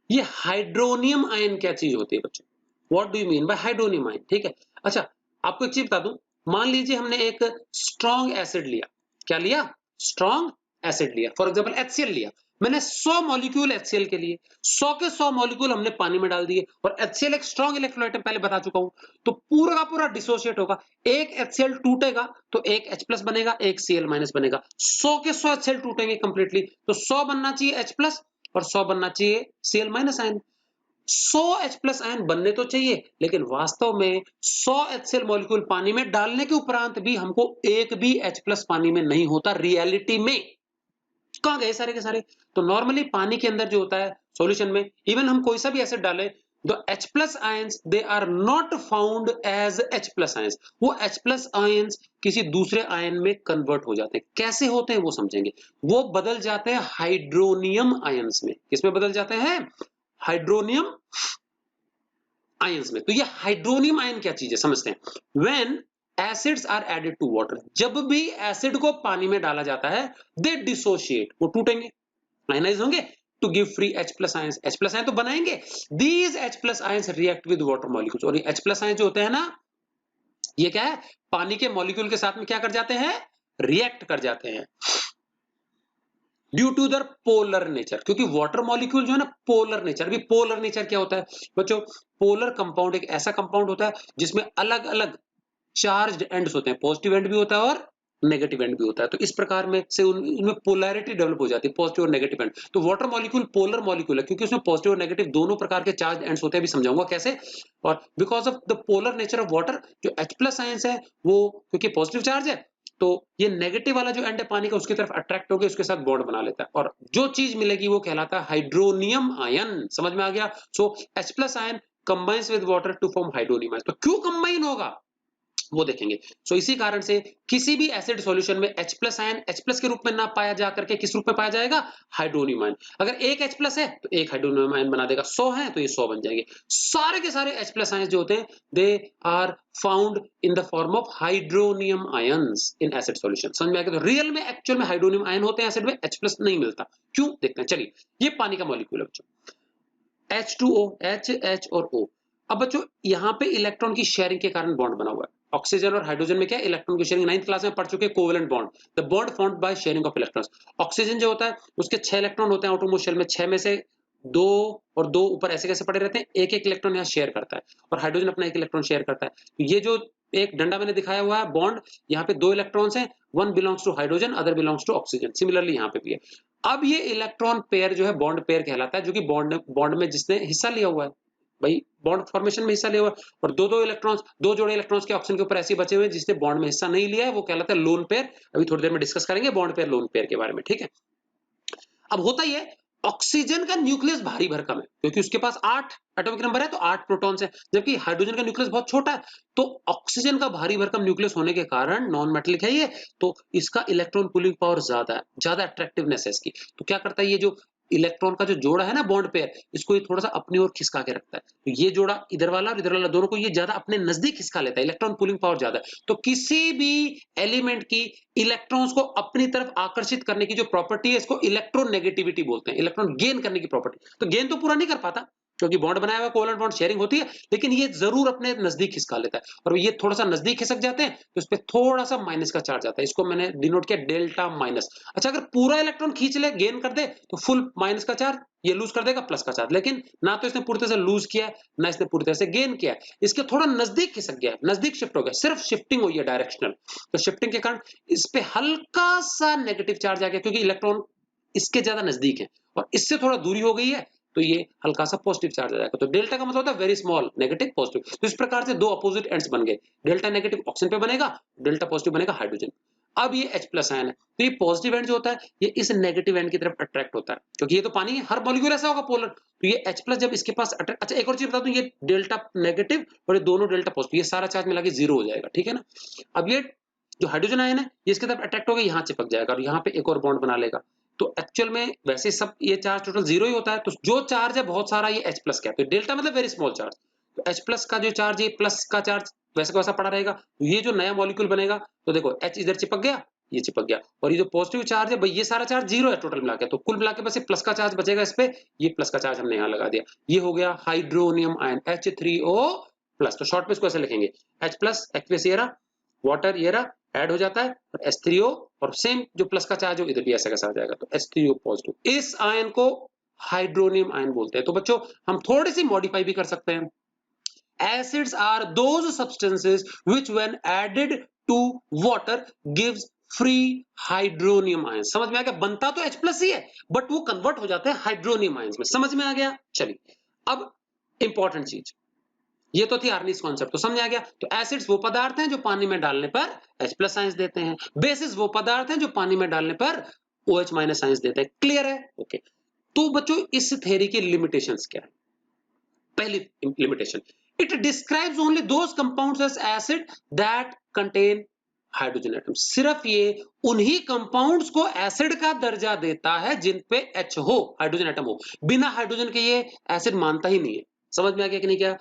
ये हाइड्रोनियम आयन क्या चीज होती है बच्चों, what do you mean by hydronium ion, ठीक है। अच्छा आपको एक चीज बता दूं, मान लीजिए हमने एक स्ट्रॉन्ग एसिड लिया, क्या लिया, स्ट्रॉन्ग एसिड लिया, फॉर एग्जांपल HCl लिया। मैंने 100 मॉलिक्यूल HCl के लिए 100 के 100 मॉलिक्यूल हमने पानी में डाल दिए, और HCl एक स्ट्रॉन्ग इलेक्ट्रोलाइट है, पहले बता चुका हूं। तो पूरा का पूरा डिसोसिएट होगा, एक HCl टूटेगा तो एक H+ बनेगा, एक Cl- बनेगा। 100 के 100 HCl टूटेंगे कंप्लीटली, तो 100 बनना चाहिए H+ और 100 बनना चाहिए Cl- आयन। 100 H+ आयन बनने तो चाहिए, लेकिन वास्तव में 100 HCl मॉलिक्यूल पानी में डालने के उपरांत भी हमको एक भी H+ पानी में नहीं होता रियलिटी में। कहां गए सारे के सारे। तो नॉर्मली पानी के अंदर जो होता है सॉल्यूशन में, इवन हम कोई सा भी एसिड डालें, तो H+ ions they are not found as H+ ions, वो H+ आयंस किसी दूसरे आयन में कन्वर्ट हो जाते हैं। कैसे होते हैं वो समझेंगे। वो बदल जाते हैं हाइड्रोनियम आयंस में। किसमें बदल जाते हैं, हाइड्रोनियम आयंस में। तो ये हाइड्रोनियम आयन क्या चीज है समझते हैं। When acids are added to water, जब भी एसिड को पानी में डाला जाता है, दे डिसोशिएट, वो टूटेंगे, आयनाइज होंगे to give free H+ ions. H+ ion तो बनाएंगे। These H+ ions react with water molecules, और ये H+ आयन जो होते हैं ना, ये क्या है, पानी के मॉलिक्यूल के साथ में क्या कर जाते हैं, रिएक्ट कर जाते हैं due to their polar nature. क्योंकि वाटर मॉलिक्यूल जो है ना पोलर नेचर। अभी पोलर नेचर क्या होता है बच्चों, पोलर कंपाउंड एक ऐसा कंपाउंड होता है जिसमें अलग अलग चार्ज्ड एंड्स होते हैं, पॉजिटिव एंड भी होता है और नेगेटिव एंड भी होता है। तो इस प्रकार में से उनमें पोलैरिटी डेवलप हो जाती है, पॉजिटिव और नेगेटिव एंड। तो वाटर मॉलिक्यूल पोलर मॉलिक्यूल है क्योंकि उसमें पॉजिटिव और नेगेटिव दोनों प्रकार के चार्ज एंड्स होते हैं, अभी समझाऊंगा कैसे। और because of the polar nature of water, जो H+ आयंस है वो क्योंकि पॉजिटिव चार्ज है, तो ये नेगेटिव वाला जो एंड है पानी का उसकी तरफ अट्रैक्ट होकर उसके साथ बॉन्ड बना लेता है, और जो चीज मिलेगी वो कहलाता है हाइड्रोनियम आयन। समझ में आ गया। So H+ ion combines with water to form hydronium ion. तो क्यों कंबाइन होगा वो देखेंगे। सो इसी कारण से किसी भी एसिड सॉल्यूशन में H+ आयन H+ के रूप में ना पाया जा करके किस रूप में पाया जाएगा, हाइड्रोनियम आयन। अगर एक H+ है तो एक हाइड्रोनियम आयन बना देगा, 100 है तो ये 100 बन जाएंगे। सारे के सारे H+ आयन जो होते हैं they are found in the form of hydronium ions in acid solution. समझ में आ गया। तो रियल में एक्चुअल में हाइड्रोनियम आयन होते हैं एसिड में, H+ नहीं मिलता। क्यों देखते हैं। चलिए ये पानी का मॉलिक्यूल है बच्चों, H2O, H, H और O। अब बच्चों यहाँ पे इलेक्ट्रॉन की शेयरिंग के कारण बॉन्ड बना हुआ है। ऑक्सीजन और हाइड्रोजन में क्या है, इलेक्ट्रॉन की शेयरिंग 9th क्लास में पढ़ चुके, covalent bond, the bond formed by sharing of electrons. Oxygen जो होता है उसके 6 इलेक्ट्रॉन होते हैं आउटरमोस्ट शेल में, 6 में से 2 और 2 ऊपर ऐसे कैसे पड़े रहते हैं, एक एक इलेक्ट्रॉन यहाँ शेयर करता है, और हाइड्रोजन अपना एक इलेक्ट्रॉन शेयर करता है। तो ये जो एक डंडा मैंने दिखाया हुआ है बॉन्ड, यहाँ पे 2 इलेक्ट्रॉन्स हैं, one belongs to hydrogen, other belongs to oxygen. Similarly यहाँ पे भी है। अब ये इलेक्ट्रॉन पेयर जो है बॉन्ड पेयर कहलाता है, जो कि बॉन्ड में जिसने हिस्सा लिया हुआ है, भाई बॉन्ड फॉर्मेशन में हिस्सा लिया हुआ है। और दो दो इलेक्ट्रॉन्स, 2 जोड़े इलेक्ट्रॉन्स के ऑक्सीजन के ऊपर ऐसे बचे हुए हैं जिसने बॉन्ड में हिस्सा नहीं लिया है, वो कहलाता है लोन पेयर। अभी थोड़ी देर में डिस्कस करेंगे बॉन्ड पेयर लोन पेयर के बारे में, ठीक है। अब होता ही है ऑक्सीजन का न्यूक्लियस भारी भरकम है क्योंकि उसके पास 8 एटॉमिक नंबर है तो 8 प्रोटॉन्स है, जबकि हाइड्रोजन का न्यूक्लियस बहुत छोटा है। तो ऑक्सीजन का भारी भरकम न्यूक्लियस होने के कारण नॉन मेटेलिक है ये, तो इसका इलेक्ट्रॉन पुलिंग पावर ज्यादा है, ज्यादा अट्रैक्टिवनेस है इसकी। तो क्या करता है, ये जो इलेक्ट्रॉन का जो जोड़ा है ना बॉन्ड पेयर, इसको ये थोड़ा सा अपनी ओर खिसका के रखता है। तो ये जोड़ा इधर वाला और इधर वाला दोनों को ये ज्यादा अपने नजदीक खिसका लेता है, इलेक्ट्रॉन पुलिंग पावर ज्यादा है। तो किसी भी एलिमेंट की इलेक्ट्रॉन्स को अपनी तरफ आकर्षित करने की जो प्रॉपर्टी है, इसको इलेक्ट्रोनेगेटिविटी बोलते हैं, इलेक्ट्रॉन गेन करने की प्रॉपर्टी। तो गेन तो पूरा नहीं कर पाता क्योंकि बॉन्ड बनाया हुआ, कोवलेंट बॉन्ड शेयरिंग होती है, लेकिन ये जरूर अपने नजदीक खिसका लेता है। और ये थोड़ा सा नजदीक खिसक जाते हैं तो इस पे थोड़ा सा माइनस का चार्ज आता है, इसको मैंने डिनोट किया डेल्टा माइनस। अच्छा, अगर पूरा इलेक्ट्रॉन खींच ले, गेन कर दे, तो फुल माइनस का चार्ज, ये लूज कर देगा प्लस का चार्ज। लेकिन ना तो इसने पूरी तरह से लूज किया है, ना इसने पूरी तरह से गेन किया है, इसके थोड़ा नजदीक खिसक गया है, नजदीक शिफ्ट हो गया, सिर्फ शिफ्टिंग हुई है डायरेक्शनल। तो शिफ्टिंग के कारण इस पे हल्का सा नेगेटिव चार्ज आ गया क्योंकि इलेक्ट्रॉन इसके ज्यादा नजदीक है, और इससे थोड़ा दूरी हो गई है तो ये हल्का सा पॉजिटिव चार्ज आ जाएगा। तो डेल्टा का मतलब होता है वेरी स्मॉल नेगेटिव पॉजिटिव। तो इस प्रकार से दो अपोजिट एंड्स बन गए, डेल्टा नेगेटिव ऑक्सीजन पे बनेगा, डेल्टा पॉजिटिव बनेगा हाइड्रोजन। अब ये H प्लस आयन है, तो ये पॉजिटिव एंड जो होता है ये इस नेगेटिव एंड की तरफ अट्रैक्ट होता है क्योंकि ये तो पानी है, हर मॉलिक्यूल ऐसा होगा पोलर। तो ये H प्लस जब इसके पास अट्रैक्ट, अच्छा एक और चीज बता दूं, ये डेल्टा नेगेटिव और ये दोनों डेल्टा पॉजिटिव, ये सारा चार्ज मिला के जीरो हो जाएगा, ठीक है ना। अब ये जो हाइड्रोजन आयन है ये इसके तरफ अट्रैक्ट होगा, यहाँ चिपक जाएगा और यहाँ पे एक और बॉन्ड बना लेगा। तो एक्चुअल में वैसे सब ये चार्ज टोटल जीरो ही होता है, तो जो चार्ज है बहुत सारा ये H प्लस का है, तो डेल्टा मतलब वेरी स्मॉल चार्ज। तो H प्लस का जो चार्ज है प्लस का चार्ज वैसे का वैसा पड़ा रहेगा। तो ये जो नया मॉलिक्यूल बनेगा, तो देखो H इधर चिपक गया, ये चिपक गया, और ये जो पॉजिटिव चार्ज है भाई ये सारा चार्ज जीरो है टोटल मिला के, तो कुल मिला के बस ये प्लस का चार्ज बचेगा इस पे, ये प्लस का चार्ज हमने यहाँ लगा दिया। ये हो गया हाइड्रोनियम आयन H3O प्लस। तो शॉर्ट में इसको ऐसे लिखेंगे, H प्लस एक्वियस ये रहा, वाटर ये रहा, ऐड हो जाता है और H3O, और सेम जो प्लस का चार्ज हो इधर भी ऐसा कैसा आ जाएगा, तो H3O पॉजिटिव। इस आयन को हाइड्रोनियम आयन बोलते हैं। तो बच्चों हम थोड़ी सी मॉडिफाई भी कर सकते हैं। Acids are those substances which when added to water gives free hydronium ions। समझ में आ गया, बनता तो H प्लस ही है बट वो कन्वर्ट हो जाते हैं हाइड्रोनियम आयंस में। समझ में आ गया। चलिए अब इंपॉर्टेंट चीज, ये तो थी आर्निस कॉन्सेप्ट, तो समझ आ गया। तो एसिड्स वो पदार्थ हैं जो पानी में डालने पर H प्लस आयंस देते हैं, बेसिस वो पदार्थ हैं जो पानी में डालने पर OH माइनस आयंस देते हैं। क्लियर है? ओके। तो बच्चों इस थ्योरी की लिमिटेशंस क्या है? पहली limitation, it describes only those compounds as acid that contain hydrogen atom. सिर्फ ये उन्हीं कंपाउंड्स को एसिड का दर्जा देता है जिन पे H हो, हाइड्रोजन एटम हो। बिना हाइड्रोजन के ये एसिड मानता ही नहीं है। समझ में आ गया कि नहीं? क्या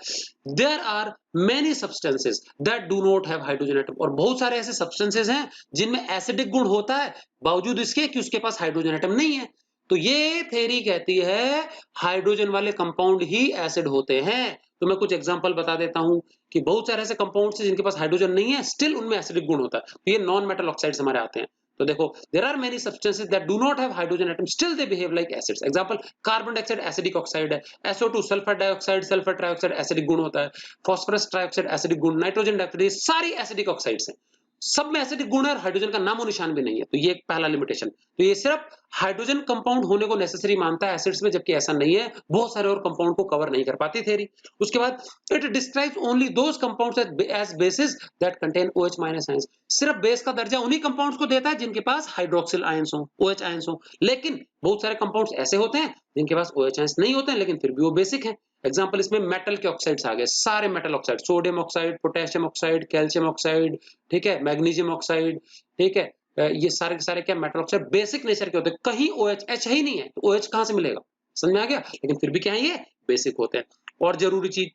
there are many substances that do not have hydrogen atom, और बहुत सारे ऐसे सब्सटेंसेस हैं जिनमें एसिडिक गुण होता है बावजूद इसके कि उसके पास हाइड्रोजन एटम नहीं है। तो ये थ्योरी कहती है हाइड्रोजन वाले कंपाउंड ही एसिड होते हैं। तो मैं कुछ एग्जांपल बता देता हूं कि बहुत सारे ऐसे कंपाउंड्स हैं जिनके पास हाइड्रोजन नहीं है, स्टिल उनमें एसिडिक गुण होता है। तो ये नॉन मेटल ऑक्साइड्स हमारे आते हैं। तो देखो, there are many substances that do not have hydrogen atom still they behave like acids. Example, carbon dioxide acidic oxide है, SO2 sulphur dioxide, sulphur trioxide acidic गुण होता है, फास्फोरस ट्राइऑक्साइड एसिडिक गुण, नाइट्रोजन डाइऑक्साइड, ये सारी एसिडिक ऑक्साइड्स हैं। सब में एसिडिक गुण है और हाइड्रोजन का नामो निशान भी नहीं है। तो ये एक पहला लिमिटेशन। तो ये सिर्फ हाइड्रोजन कंपाउंड होने को नेसेसरी मानता है एसिड्स में, जबकि ऐसा नहीं है, बहुत सारे और कंपाउंड को कवर नहीं कर पाती थ्योरी। उसके बाद it describes only those compounds as bases that contain OH minus ions. सिर्फ बेस का दर्जा उन्हीं कंपाउंड्स को देता है जिनके पास हाइड्रोक्सिल आयंस हो, OH आयंस हो। लेकिन बहुत सारे कंपाउंड्स ऐसे होते हैं जिनके पास OH आयंस नहीं होते हैं, लेकिन फिर भी वो बेसिक है। एग्जांपल इसमें मेटल के ऑक्साइड्स आ गए, सारे metal oxide, sodium oxide, potassium oxide, calcium oxide, ठीक है, मैग्नीशियम ऑक्साइड, ठीक है, ये सारे के सारे क्या मेटल ऑक्साइड बेसिक नेचर के होते हैं। कहीं OH H ही नहीं है तो OH कहां से मिलेगा? समझ में आ गया। लेकिन फिर भी क्या है, ये बेसिक होते हैं। और जरूरी चीज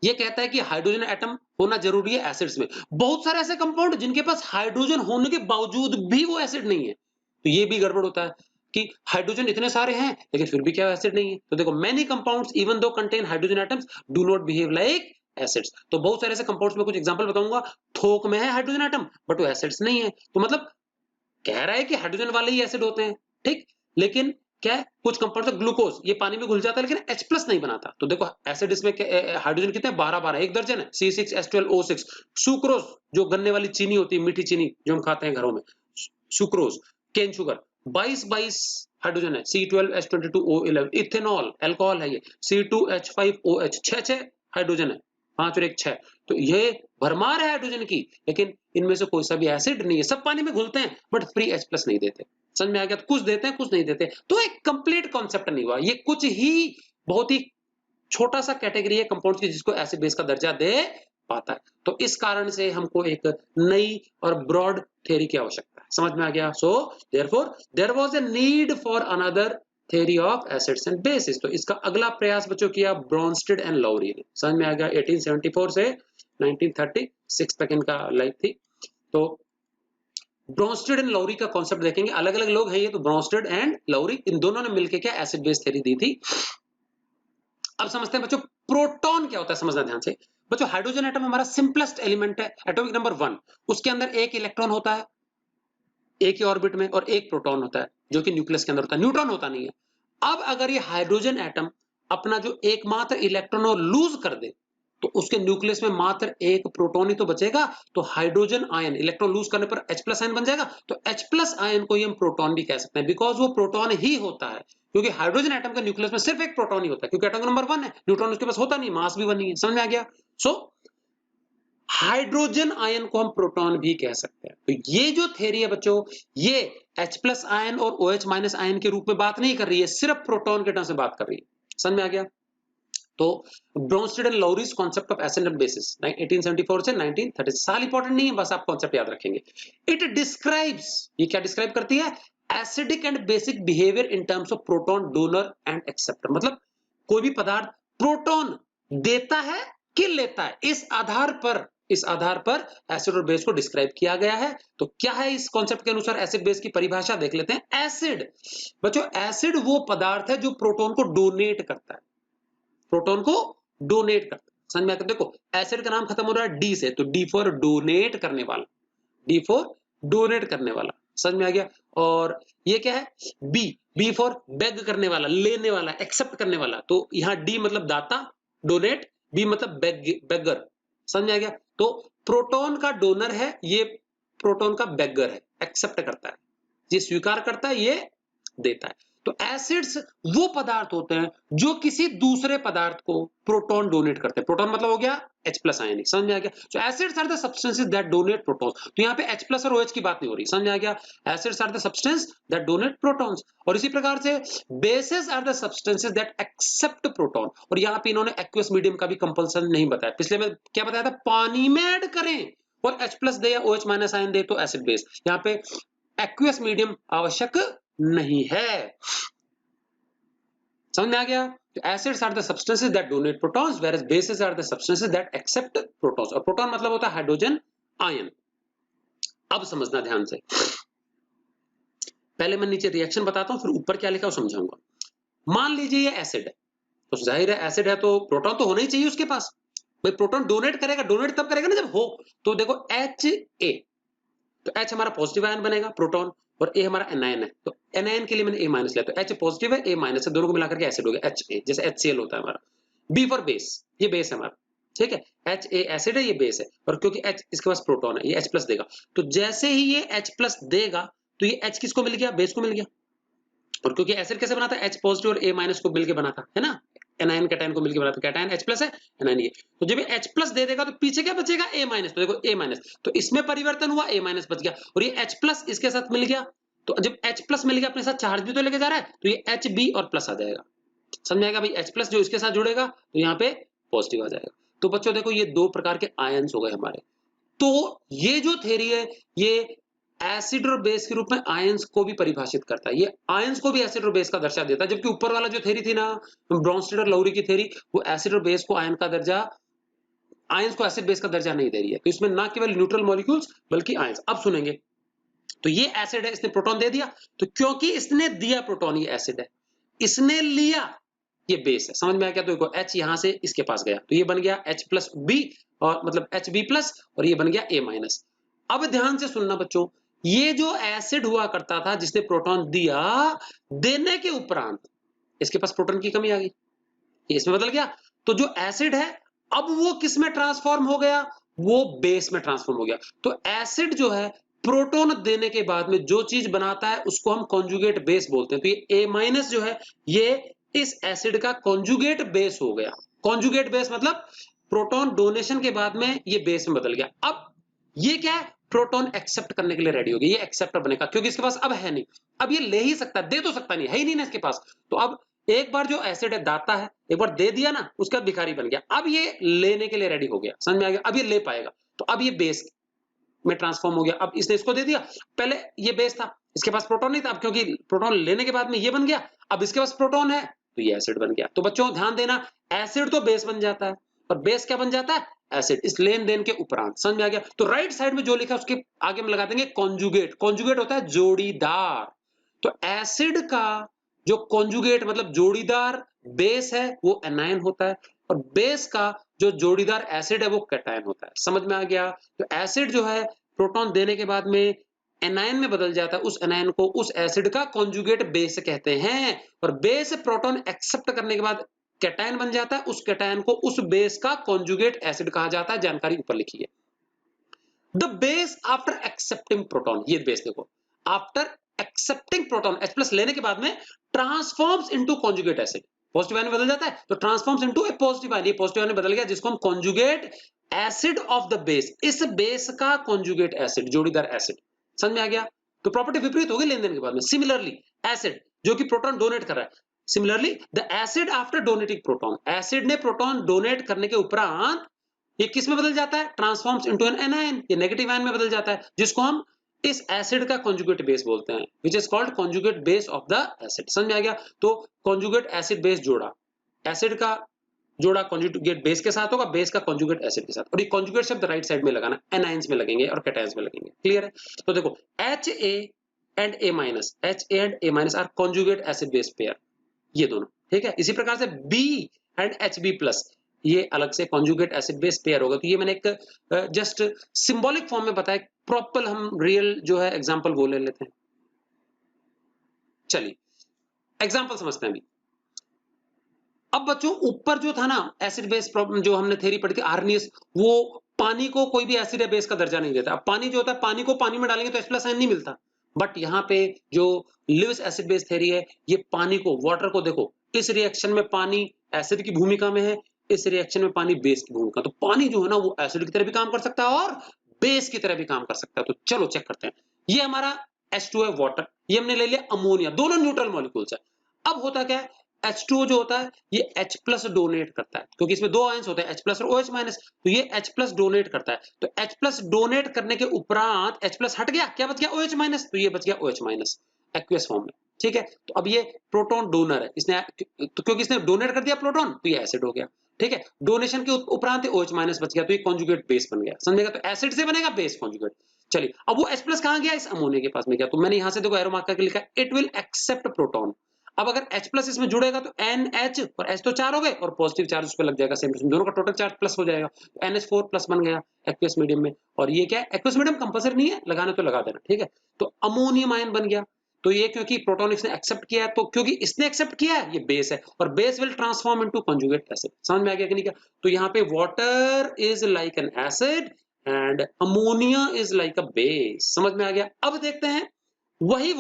ये कहता है कि हाइड्रोजन एटम होना जरूरी है एसिड्स में। बहुत सारे ऐसे कंपाउंड जिनके पास हाइड्रोजन होने के बावजूद भी वो एसिड नहीं है, तो ये भी गड़बड़ होता है कि हाइड्रोजन इतने सारे हैं लेकिन फिर भी क्या एसिड नहीं है। तो देखो, many compounds even though contain hydrogen atoms do not behave like acids. तो बहुत सारे ऐसे कंपाउंड्स में कुछ एग्जांपल बताऊंगा, थोक में है हाइड्रोजन एटम बट वो एसिड्स नहीं है। तो मतलब कह रहा है कि हाइड्रोजन वाले ही एसिड होते हैं, ठीक, लेकिन क्या है, कुछ कंपाउंड, ग्लूकोज ये पानी में घुल जाता है लेकिन H प्लस नहीं बनाता। तो देखो एसिड इसमें हाइड्रोजन कितने, 12 एक दर्जन है, C6H12O6। सुक्रोज जो गन्ने वाली चीनी होती है, मीठी चीनी जो हम खाते हैं घरों में, सुक्रोज, केन शुगर, 22 हाइड्रोजन है, C12H22O11। इथेनॉल अल्कोहल है, ये C2H5OH, 6 हाइड्रोजन है, 5 और 1 6। तो ये भरमार है हाइड्रोजन की, लेकिन इनमें से कोई सा भी एसिड नहीं है, सब पानी में घुलते हैं बट फ्री H प्लस नहीं देते। समझ में आ गया? तो कुछ देते हैं, कुछ नहीं देते, तो एक कंप्लीट कॉन्सेप्ट नहीं हुआ। ये कुछ ही बहुत ही छोटा सा कैटेगरी है कंपाउंड्स की जिसको एसिड बेस का दर्जा दे पाता है। तो इस कारण से हमको एक नई और ब्रॉड थ्योरी की आवश्यकता है। समझ में आ गया? So therefore there was a need for another theory of acids and bases. तो इसका अगला प्रयास बच्चों किया ब्रॉन्स्टेड एंड लॉवरी ने। समझ में आ गया? 1874 से 1936 तक इनका लाइफ थी। तो ब्रॉन्स्टेड एंड लॉवरी का कॉन्सेप्ट देखेंगे। अलग अलग लोग हैं ये, तो ब्रॉन्स्टेड एंड लॉवरी इन दोनों ने मिलकर क्या एसिड बेस थ्योरी दी थी। अब समझते हैं बच्चों प्रोटॉन क्या होता है, समझना ध्यान से। बच्चों हाइड्रोजन एटम हमारा सिंपलेस्ट एलिमेंट है, एटॉमिक नंबर 1। उसके अंदर एक इलेक्ट्रॉन होता है एक ही ऑर्बिट में, और एक प्रोटॉन होता है जो कि न्यूक्लियस के अंदर होता है, न्यूट्रॉन होता नहीं है। अब अगर ये हाइड्रोजन एटम अपना जो एकमात्र इलेक्ट्रॉन लूज कर दे, तो उसके न्यूक्लियस में मात्र एक प्रोटॉन ही तो बचेगा। तो हाइड्रोजन आयन इलेक्ट्रॉन लूज करने पर H प्लस आयन बन जाएगा। तो H प्लस आयन को ही हम प्रोटॉन भी कह सकते हैं, बिकॉज वो प्रोटॉन ही होता है। क्योंकि हाइड्रोजन एटम के न्यूक्लियस में सिर्फ एक प्रोटॉन ही होता है, क्योंकि एटम नंबर 1 है, न्यूट्रॉन उसके पास होता नहीं, मास भी 1 नहीं है। समझ में आ गया? सो हाइड्रोजन आयन को हम प्रोटॉन भी कह सकते हैं। तो ये जो थ्योरी है बच्चों, ये H प्लस आयन और OH माइनस आयन के रूप में बात नहीं कर रही है, सिर्फ प्रोटॉन के टर्म से बात कर रही है। समझ में आ गया? तो Bronsted and Lowry's concept of acid and bases 1874 से 1930। साल इंपॉर्टेंट नहीं है, बस आप कॉन्सेप्ट याद रखेंगे। इट डिस्क्राइब्स, ये क्या डिस्क्राइब करती है? Acidic and basic behaviour in terms of proton donor and acceptor. मतलब कोई भी पदार्थ प्रोटॉन देता है कि लेता है, इस आधार पर एसिड और बेस को डिस्क्राइब किया गया है। तो क्या है इस कॉन्सेप्ट के अनुसार एसिड बेस की परिभाषा देख लेते हैं। एसिड बच्चों, एसिड वो पदार्थ है जो प्रोटॉन को डोनेट करता है, प्रोटॉन को डोनेट करता है। समझ में आता है? देखो एसिड का नाम खत्म हो रहा है डी से, तो डी फॉर डोनेट करने वाला, डी फॉर डोनेट करने वाला। समझ में आ गया? और ये क्या है? बी, बी फॉर बेग करने वाला, लेने वाला, एक्सेप्ट करने वाला। तो यहाँ डी मतलब दाता, डोनेट, बी मतलब बेगर। समझ में आ गया? तो प्रोटॉन का डोनर है, ये प्रोटॉन का बेगर है, एक्सेप्ट करता है, ये स्वीकार करता है, ये देता है। तो एसिड्स वो पदार्थ होते हैं जो किसी दूसरे पदार्थ को प्रोटॉन डोनेट करते हैं। प्रोटॉन मतलब हो गया H प्लस आयन। समझ में आ गया? तो acids are the substances that donate protons. तो यहाँ पे H प्लस और OH की बात नहीं हो रही। समझ में आ गया? Acids are the substance that donate protons. और इसी प्रकार से bases are the substances that accept proton. और यहाँ पे इन्होंने एक्वियस मीडियम का भी कंपल्सन नहीं बताया। पिछले में क्या बताया था? पानी में ऐड करें और H प्लस दे या OH माइनस आयन दे तो एसिड बेस। यहाँ पे एक्वियस मीडियम आवश्यक नहीं है। समझ में आ गया? तो acids are the substances that donate protons, whereas bases are the substances that accept protons. और प्रोटॉन मतलब होता है हाइड्रोजन आयन। अब समझना ध्यान से, पहले मैं नीचे रिएक्शन बताता हूं, फिर ऊपर क्या लिखा वो समझाऊंगा। मान लीजिए ये एसिड है, तो जाहिर है एसिड है तो प्रोटॉन तो होना ही चाहिए उसके पास। भाई प्रोटॉन डोनेट करेगा, डोनेट तब करेगा ना जब हो। तो देखो HA, तो H हमारा पॉजिटिव आयन बनेगा प्रोटॉन, और A हमारा एनायन है। तो एनायन के लिए मैंने A माइनस लिया, तो H पॉजिटिव है, A माइनस है, दोनों को मिलाकर के एसिड हो गया HA, जैसे HCl होता है हमारा। B फॉर बेस, ये बेस है हमारा, ठीक है। HA एसिड है, ये बेस है, और क्योंकि H इसके पास प्रोटॉन है, ये H प्लस देगा। तो जैसे ही ये H प्लस देगा, तो ये H किसको मिल गया? बेस को मिल गया। और क्योंकि एसिड कैसे बना था? H पॉजिटिव और A माइनस को मिलकर बना था, है ना। एनायन कैटायन को मिलकर बना था, कैटायन H प्लस है, एनायन ये। तो जब ये H प्लस दे देगा तो पीछे क्या बचेगा? A minus. तो देखो A माइनस, तो इसमें परिवर्तन हुआ, A माइनस बच गया, और ये H प्लस इसके साथ मिल गया। तो जब H प्लस मिल गया, अपने साथ चार्ज भी तो लेके जा रहा है, तो ये HB और प्लस आ जाएगा। समझ में आएगा भाई? H प्लस जो इसके साथ जुड़ेगा तो यहाँ पे पॉजिटिव आ जाएगा। तो बच्चों देखो ये दो प्रकार के आयंस हो गए हमारे। तो ये जो थ्योरी है, ये एसिड और बेस के रूप में आयंस को भी परिभाषित करता है। ये आयंस को भी एसिड और बेस का दर्जा देता है, जबकि ऊपर वाला जो थ्योरी थी ना, ब्रॉन्स्टेड और लॉवरी की थ्योरी, वो एसिड और बेस को आयन का दर्जा, आयंस को एसिड बेस का दर्जा नहीं दे रही है। तो इसमें ना केवल न्यूट्रल मॉलिक्यूल्स बल्कि आयंस। अब सुनेंगे, तो ये एसिड है, इसने प्रोटॉन दे दिया, तो क्योंकि इसने दिया प्रोटॉन, ये एसिड है, इसने लिया, ये बेस है। समझ में आया क्या? तो देखो H यहां से इसके पास गया, तो ये बन गया H प्लस बी, और मतलब HB प्लस, और ये बन गया A माइनस। अब ध्यान से सुनना बच्चों, ये जो एसिड हुआ करता था जिसने प्रोटॉन दिया, देने के उपरांत इसके पास प्रोटॉन की कमी आ गई, ये इसमें बदल गया। तो जो एसिड है अब वो किस में ट्रांसफॉर्म हो गया? वो बेस में ट्रांसफॉर्म हो गया। तो एसिड जो है प्रोटॉन देने के बाद में जो चीज बनाता है उसको हम कॉन्जुगेट बेस बोलते हैं। तो ये A माइनस जो है, ये इस एसिड का कॉन्जुगेट बेस हो गया। कॉन्जुगेट बेस मतलब प्रोटॉन डोनेशन के बाद में ये बेस में बदल गया। अब ये क्या है? प्रोटॉन एक्सेप्ट करने के लिए रेडी हो गया, ये एक्सेप्टर बनेगा क्योंकि इसके पास अब है नहीं, अब ये ले ही सकता है, दे तो सकता नहीं है ही नहीं ना इसके पास। तो अब एक बार जो एसिड है दाता है, एक बार दे दिया ना, उसके बाद भिखारी बन गया, अब ये लेने के लिए रेडी हो गया, समझ में आ गया, अब ये ले पाएगा। तो अब ये बेस में ट्रांसफॉर्म हो गया, अब इसने इसको दे दिया, पहले ये बेस था, इसके पास प्रोटॉन नहीं था, अब क्योंकि प्रोटॉन लेने के बाद में ये बन गया, अब इसके पास प्रोटॉन है तो ये एसिड बन गया। तो बच्चों ध्यान देना, एसिड तो बेस बन जाता है और बेस क्या बन जाता है, एसिड, इस लेन देन के उपरांत। समझ में आ गया। तो राइट साइड में जो लिखा है उसके आगे में लगा देंगे कॉन्जुगेट। कॉन्जुगेट होता है जोड़ीदार। तो एसिड का जो कॉन्जुगेट मतलब जोड़ीदार बेस है वो एनायन होता है और बेस का जो जोड़ीदार एसिड है वो कैटायन होता है। समझ में आ गया। तो एसिड जो है प्रोटॉन देने के बाद में एनायन में बदल जाता है, उस एनायन को उस एसिड का कॉन्जुगेट बेस कहते हैं और बेस प्रोटॉन एक्सेप्ट करने के बाद कैटायन बन जाता है, उस कैटायन को उस बेस का कॉन्जुगेट एसिड कहा जाता है। जानकारी ऊपर लिखी है। The base after accepting proton, ये बेस देखो, after accepting proton H plus लेने के बाद में transforms into conjugate acid, positive ion में बदल जाता है तो ट्रांसफॉर्म्स इनटू ए पॉजिटिव आयन, ये पॉजिटिव आयन में बदल गया जिसको हम conjugate acid of the base, इस बेस का कॉन्जुगेट एसिड, जोड़ीदार एसिड। समझ में आ गया। तो प्रॉपर्टी विपरीत होगी लेन देन के बाद में। सिमिलरली एसिड जो कि प्रोटॉन डोनेट कर रहा है, similarly the acid after donating proton, acid ने प्रोटॉन डोनेट करने के उपरांत ये किस में बदल जाता है, ट्रांसफॉर्म्स इनटू एन एनायन, ये नेगेटिव आयन में बदल जाता है जिसको हम इस एसिड का कॉन्जुगेट बेस बोलते हैं, which is called conjugate base of the acid. समझ में आ गया। तो कॉन्जुगेट एसिड बेस जोड़ा, एसिड का जोड़ा कॉन्जुगेट बेस के साथ होगा, बेस का कॉन्जुगेट एसिड के साथ, और ये कॉन्जुगेट शब्द राइट साइड में लगाना, एनायंस में लगेंगे और कैटायंस में लगेंगे। क्लियर है। तो देखो HA and A minus, HA and A minus are conjugate acid base pair, ये दोनों। ठीक है। इसी प्रकार से B एंड HB प्लस, ये अलग से कॉन्जुगेट एसिड बेस पेयर होगा। तो ये मैंने एक जस्ट सिंबॉलिक फॉर्म में बताया, प्रॉपर हम रियल जो है एग्जांपल वो ले लेते हैं। चलिए एग्जांपल समझते हैं अभी। अब बच्चों ऊपर जो था ना एसिड बेस प्रॉब्लम जो हमने थ्योरी पढ़ी थी आर्नियस, वो पानी को कोई भी एसिड या बेस का दर्जा नहीं देता। अब पानी जो होता है, पानी को पानी में डालेंगे तो H प्लस आयन नहीं मिलता, बट यहाँ पे जो लिविस एसिड बेस थ्योरी है, ये पानी को, वाटर को देखो, इस रिएक्शन में पानी एसिड की भूमिका में है, इस रिएक्शन में पानी बेस की भूमिका। तो पानी जो है ना वो एसिड की तरह भी काम कर सकता है और बेस की तरह भी काम कर सकता है। तो चलो चेक करते हैं। ये हमारा H2 है वाटर, ये हमने ले लिया अमोनिया, दोनों न्यूट्रल मॉलिक्यूल्स है। अब होता क्या है, H2O जो होता है ये H प्लस डोनेट करता है, क्योंकि इसमें दो आयंस होते हैं H प्लस और OH माइनस, तो ये H प्लस डोनेट करता है। तो H प्लस डोनेट करने के उपरांत H प्लस हट गया, क्या बच गया, OH माइनस, तो ये बच गया OH माइनस एक्वियस फॉर्म में। ठीक है। तो अब ये प्रोटॉन डोनर है, इसने तो क्योंकि इसने डोनेट कर दिया प्रोटॉन तो ये एसिड हो गया। ठीक है। डोनेशन के उपरांत OH माइनस बच गया तो ये कॉन्जुगेट बेस बन गया। समझेगा। तो एसिड से बनेगा बेस कॉन्जुगेट। चलिए अब वो H प्लस कहां गया, इस अमोनिया के पास में गया। तो मैंने यहां से देखो एरो मार्क करके लिखा इट विल एक्सेप्ट प्रोटॉन। अब अगर H प्लस इसमें जुड़ेगा तो NH और H तो 4 हो गए और पॉजिटिव चार्ज उस पर लग जाएगा सेम, दोनों का टोटल चार्ज प्लस हो जाएगा। तो NH4 प्लस बन गया एक्वियस मीडियम में। और ये क्या है, एक्वियस मीडियम कंपल्सरी नहीं है, लगाना तो लगा देना। ठीक है। तो अमोनियम आयन बन गया। तो ये क्योंकि प्रोटॉन इसने एक्सेप्ट किया है, तो क्योंकि इसने एक्सेप्ट किया है, ये बेस है और base will transform into conjugate acid. समझ में आ गया कि नहीं क्या। तो यहाँ पे water is like an acid and ammonia is like a base. समझ में आ गया। अब देखते हैं वही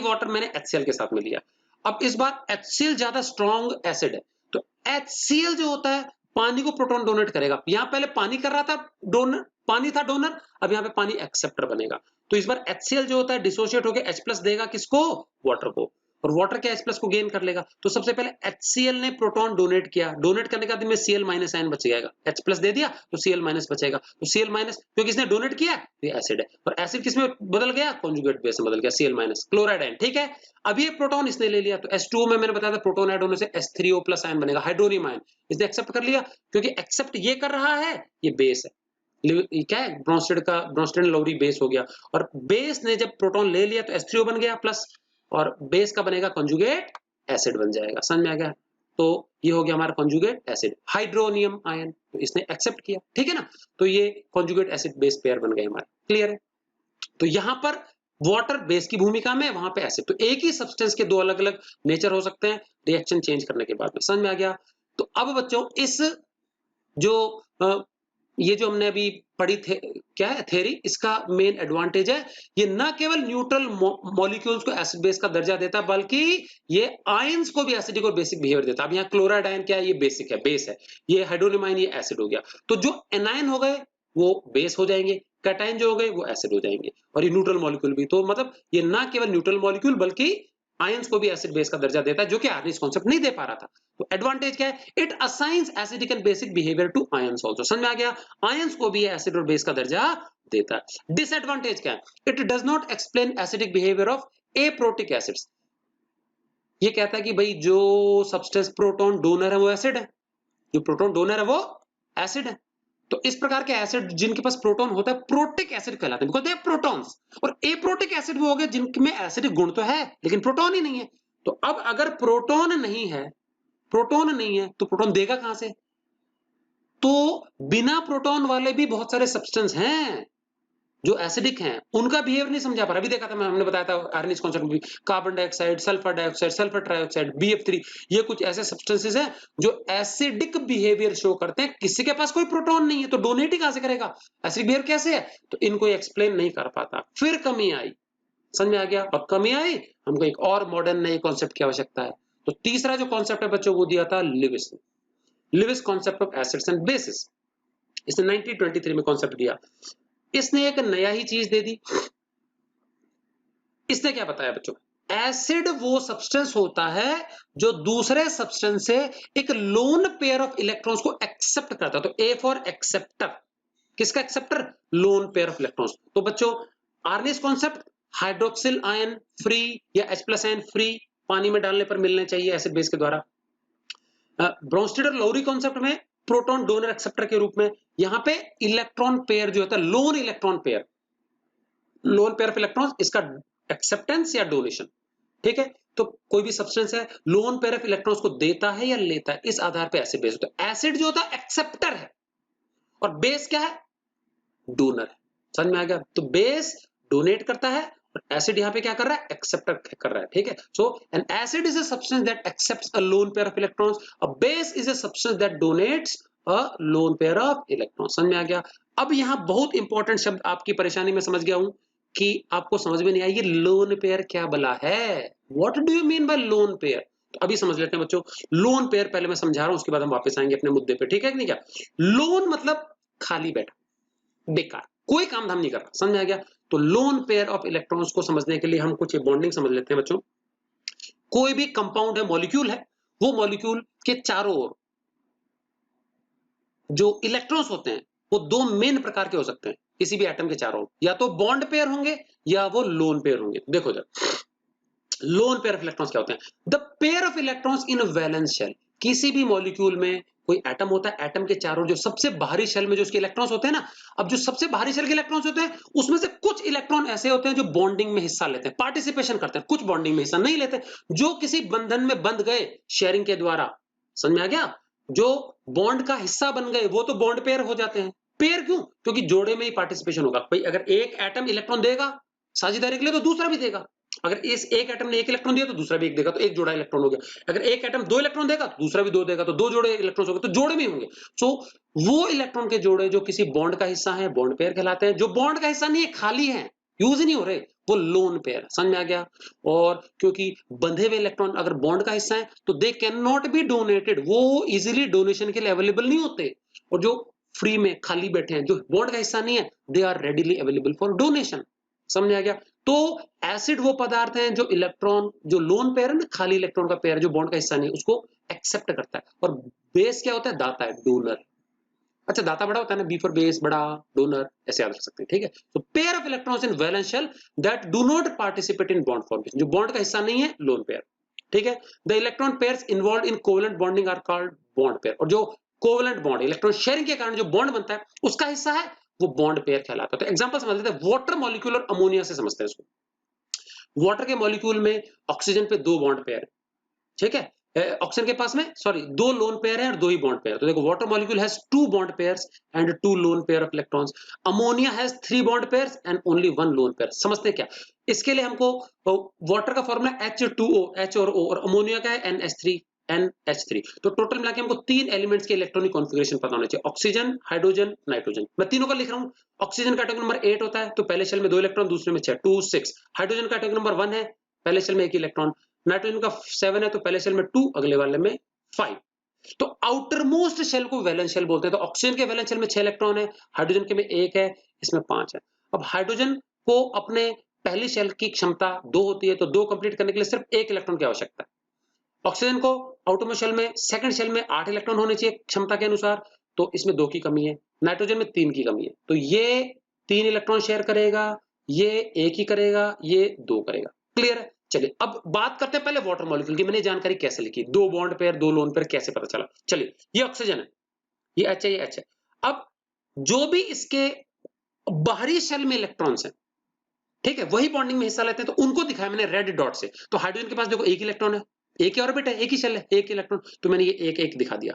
वाटर मैंने HCl के साथ में लिया। अब इस बार HCl ज्यादा स्ट्रॉन्ग एसिड है, तो HCl जो होता है पानी को प्रोटॉन डोनेट करेगा। यहां पहले पानी कर रहा था डोनर, पानी था डोनर, अब यहाँ पे पानी एक्सेप्टर बनेगा। तो इस बार HCl जो होता है डिसोशिएट होकर H प्लस देगा किसको, वाटर को, और वाटर के H प्लस को गेन कर लेगा। तो सबसे पहले HCl ने प्रोटॉन डोनेट किया, डोनेट करने के बाद में Cl माइनस आयन बच जाएगा, H प्लस दे दिया तो Cl माइनस बचेगा। तो Cl माइनस क्योंकि इसने डोनेट किया ये एसिड है, और एसिड किसमें बदल गया, कॉन्जुगेट बेस में बदल गया, Cl माइनस क्लोराइड आयन। ठीक है। अब ये प्रोटॉन इसने ले लिया तो H2O में मैंने बताया था प्रोटॉन ऐड होने से H3O प्लस आयन बनेगा, हाइड्रोनियम आयन। इसने एक्सेप्ट कर लिया, क्योंकि एक्सेप्ट ये कर रहा है, ये बेस है, क्या है, ब्रोंस्टेड लोरी बेस हो गया। और बेस ने जब प्रोटॉन ले लिया तो H3O बन गया प्लस, और बेस का बनेगा कॉन्जुगेट एसिड बन जाएगा। समझ में आ गया। तो ये हो गया हमारा कॉन्जुगेट एसिड, हाइड्रोनियम आयन, तो इसने एक्सेप्ट किया। ठीक है ना। तो ये कॉन्जुगेट एसिड बेस पेयर बन गए हमारे। क्लियर है। तो यहां पर वाटर बेस की भूमिका में, वहां पे एसिड। तो एक ही सब्सटेंस के दो अलग अलग नेचर हो सकते हैं रिएक्शन चेंज करने के बाद में। समझ में आ गया। तो अब बच्चों इस जो ये जो हमने अभी पढ़ी थे, क्या है थ्योरी, इसका मेन एडवांटेज है ये न केवल न्यूट्रल मॉलिक्यूल्स को एसिड बेस का दर्जा देता है, बल्कि ये आयंस को भी एसिडिक और बेसिक बिहेवियर देता है। अब यहाँ क्लोराइड आयन क्या है, ये बेसिक है, बेस है, ये हाइड्रोनियम आयन ये एसिड हो गया। तो जो एनायन हो गए वो बेस हो जाएंगे, कैटायन जो हो गए वो एसिड हो जाएंगे। और ये न्यूट्रल मॉलिक्यूल भी, तो मतलब ये ना केवल न्यूट्रल मॉलिक्यूल बल्कि आयंस को भी एसिड बेस का दर्जा देता है, जो कि आर्निश कॉन्सेप्ट नहीं दे पा रहा था। तो एडवांटेज क्या है? It assigns acidic and basic behaviour to ions also. समझ में आ गया? आयंस को भी एसिड और बेस का दर्जा देता है। डिसएडवांटेज क्या है? It does not explain acidic behaviour of aprotic acids. ये कहता है कि भाई जो सब्सटेंस प्रोटॉन डोनर है वो एसिड है, जो प्रोटॉन डोनर है वो एसिड है। तो इस प्रकार के एसिड जिनके पास प्रोटॉन होता है प्रोटिक एसिड कहलाते हैं, बिकॉज़ दे हैव प्रोटॉन्स। और एप्रोटिक एसिड वो हो गए जिनमें एसिडिक गुण तो है लेकिन प्रोटॉन ही नहीं है। तो अब अगर प्रोटॉन नहीं है, प्रोटॉन नहीं है तो प्रोटॉन देगा कहां से? तो बिना प्रोटॉन वाले भी बहुत सारे सब्सटेंस हैं जो एसिडिक हैं, उनका बिहेवियर नहीं समझा पा रहा। अभी देखा था हमने बताया था आर्निश कॉन्सेप्ट में भी, carbon dioxide, sulphur dioxide, sulphur trioxide, BF3, ये कुछ ऐसे सब्सटेंसेस हैं जो एसिडिक बिहेवियर शो करते हैं। किसी के पास कोई प्रोटॉन नहीं है तो डोनेट ही कहां से करेगा? एसिडिक बिहेवियर कैसे है? तो इनको एक्सप्लेन नहीं कर पाता। फिर कमी आई, समझ में आ गया? और कमी आई, हमको एक और मॉडर्न नए कॉन्सेप्ट की आवश्यकता है। तो तीसरा जो कॉन्सेप्ट है बच्चों वो दिया था लिविस ने, Lewis concept of acids and basis. इसने 1923 में कॉन्सेप्ट दिया। इसने एक नया ही चीज दे दी। इसने क्या बताया बच्चों? एसिड वो सब्सटेंस होता है जो दूसरे सब्सटेंस से एक लोन पेयर ऑफ इलेक्ट्रॉन्स को एक्सेप्ट करता है। तो ए फॉर एक्सेप्टर, किसका acceptor? Loan pair of electrons. तो बच्चों आर्निश कॉन्सेप्ट, हाइड्रोक्सिल आयन फ्री या H+ आयन फ्री पानी में डालने पर मिलने चाहिए एसिड बेस के द्वारा। ब्रोंस्टेड और लौरी कॉन्सेप्ट में प्रोटॉन डोनर एक्सेप्टर के रूप में यहां पे इलेक्ट्रॉन पेयर जो होता है loan electron pair, loan pair of electrons, इसका एक्सेप्टेंस या डोनेशन। ठीक है, तो कोई भी सब्सटेंस है लोन पेयर ऑफ इलेक्ट्रॉन्स को देता है या लेता है, इस आधार पे एसिड बेस होता है। एसिड जो होता है एक्सेप्टर है और बेस क्या है? डोनर है। समझ में आ गया? तो बेस डोनेट करता है और एसिड यहां पे क्या कर रहा है? एक्सेप्टर कर रहा है। ठीक है, so an acid is a substance that accepts a lone pair of electrons, a base is a substance that donates a lone pair of electrons. समझ में आ गया? अब यहां बहुत इंपॉर्टेंट शब्द आपकी परेशानी में समझ गया हूं कि आपको समझ में नहीं आई, ये लोन पेयर क्या बला है? What do you mean by lone pair? तो अभी समझ लेते हैं बच्चों। लोन पेयर पहले मैं समझा रहा हूं, उसके बाद हम वापस आएंगे अपने मुद्दे पे। ठीक है कि नहीं? क्या लोन मतलब? खाली बैठा, बेकार, कोई काम धाम नहीं कर रहा। समझ में आ गया? तो लोन पेयर ऑफ इलेक्ट्रॉन्स को समझने के लिए हम कुछ बॉन्डिंग समझ लेते हैं बच्चों। कोई भी कंपाउंड है, मॉलिक्यूल है, वो मॉलिक्यूल के चारों ओर जो इलेक्ट्रॉन्स होते हैं वो दो मेन प्रकार के हो सकते हैं किसी भी एटम के चारों ओर, या तो बॉन्ड पेयर होंगे या वो लोन पेयर होंगे। देखो जरा, लोन पेयर ऑफ इलेक्ट्रॉन्स क्या होते हैं? The pair of electrons in valence shell. किसी भी मॉलिक्यूल में कोई एटम होता है, एटम के चारों जो सबसे बाहरी शेल में जो उसके इलेक्ट्रॉन्स होते हैं ना, अब जो सबसे बाहरी शेल के इलेक्ट्रॉन्स होते हैं उसमें से कुछ इलेक्ट्रॉन ऐसे होते हैं जो बॉन्डिंग में हिस्सा लेते हैं, पार्टिसिपेशन करते हैं, कुछ बॉन्डिंग में हिस्सा नहीं लेते, जो किसी बंधन में बंध गए शेयरिंग के द्वारा। समझ में आ गया? जो बॉन्ड का हिस्सा बन गए वो तो बॉन्ड पेयर हो जाते हैं। पेयर क्यों? क्योंकि जोड़े में ही पार्टिसिपेशन होगा। भाई अगर एक एटम इलेक्ट्रॉन देगा साझेदारी के लिए तो दूसरा भी देगा। अगर इस एक एटम ने एक इलेक्ट्रॉन दिया तो दूसरा भी एक देगा, तो एक जोड़ा इलेक्ट्रॉन हो गया। अगर एक एटम दो इलेक्ट्रॉन देगा तो दूसरा भी दो देगा, तो दो जोड़े इलेक्ट्रॉन हो गए, तो जोड़े में होंगे। सो वो इलेक्ट्रॉन के जोड़े जो किसी बॉन्ड का हिस्सा है बॉन्ड पेयर कहलाते हैं। जो बॉन्ड का हिस्सा नहीं है, खाली है, यूज ही नहीं हो रहे, वो लोन पेयर। समझ में आ गया? और क्योंकि बंधे हुए इलेक्ट्रॉन अगर बॉन्ड का हिस्सा है तो they can not be donated, वो इजीली डोनेशन के लिए अवेलेबल नहीं होते। और जो फ्री में खाली बैठे हैं, जो बॉन्ड का हिस्सा नहीं है, they are readily available for donation. समझ आ गया? तो एसिड वो पदार्थ है जो इलेक्ट्रॉन, जो लोन पेयर है ना, खाली इलेक्ट्रॉन का पेयर जो बॉन्ड का हिस्सा नहीं, उसको एक्सेप्ट करता है। और बेस क्या होता है? दाता है, डोनर। अच्छा, दाता बड़ा होता है ना, बी फॉर बेस, बड़ा, डोनर, ऐसे याद रख सकते हैं। ठीक है, तो pair of electrons in valence shell that do not participate in bond formation, जो बॉन्ड का हिस्सा नहीं है, लोन पेयर। ठीक है, the electron pairs involve in covalent bonding are called bond pair. और जो कोवेलेंट बॉन्ड, इलेक्ट्रॉन शेयरिंग के कारण जो बॉन्ड बनता है उसका हिस्सा है, वो बॉन्ड पेयर कहलाता है। तो एग्जांपल समझ लेते हैं, वाटर मॉलिक्यूल और अमोनिया से समझते हैं इसको। वाटर के मॉलिक्यूल में ऑक्सीजन पे दो बॉन्ड पेयर है। ठीक है, ऑक्सीजन के पास में सॉरी दो लोन पेयर है और दो ही बॉन्ड पेयर। तो देखो, water molecule has two bond pairs and two lone pair of electrons. Ammonia has three bond pairs and only one lone pair. समझते हैं क्या? इसके लिए हमको वाटर का फॉर्मूला H2O, H और O, और अमोनिया का है NH3, NH3। तो टोटल मिला के हमको तीन एलिमेंट्स के इलेक्ट्रॉनिक कॉन्फ़िगरेशन पता होना चाहिए, ऑक्सीजन, हाइड्रोजन, नाइट्रोजन। मैं तीनों का लिख रहा हूँ। ऑक्सीजन का एटॉमिक नंबर 8 होता है, तो पहले शेल में दो इलेक्ट्रॉन, दूसरे में 6, 2 6। हाइड्रोजन का एटॉमिक नंबर 1 है, पहले शेल में एक इलेक्ट्रॉन। नाइट्रोजन का 7 है, तो पहले शेल में 2, अगले वाले में 5। तो आउटर मोस्ट शेल को वैलेंस शेल बोलते हैं। तो ऑक्सीजन के वैलेंस शेल में 6 इलेक्ट्रॉन है, हाइड्रोजन के में 1 है, इसमें 5 है। अब हाइड्रोजन को अपने पहली शेल की क्षमता 2 होती है, तो 2 कंप्लीट करने के लिए सिर्फ 1 इलेक्ट्रॉन की आवश्यकता है। ऑक्सीजन को आउटरमोस्ट शेल में सेकंड शेल में 8 इलेक्ट्रॉन होने चाहिए क्षमता के अनुसार, तो इसमें 2 की कमी है। नाइट्रोजन में 3 की कमी है, तो ये 3 इलेक्ट्रॉन शेयर करेगा, ये 1 ही करेगा, ये 2 करेगा। क्लियर है? चलिए अब बात करते हैं पहले वाटर मॉलिक्यूल की। मैंने जानकारी कैसे लिखी, 2 बॉन्ड पेयर 2 लोन पेयर कैसे पता चला। चलिए ये ऑक्सीजन है, ये H है, ये H है। अब जो भी इसके बाहरी शेल में इलेक्ट्रॉन्स हैं, ठीक है, वही बॉन्डिंग में हिस्सा लेते हैं, तो उनको दिखाया मैंने रेड डॉट से। तो हाइड्रोजन के पास देखो 1 इलेक्ट्रॉन है, एक ही ऑर्बिट है, एक ही शेल है, 1 इलेक्ट्रॉन, तो मैंने ये 1 1 दिखा दिया।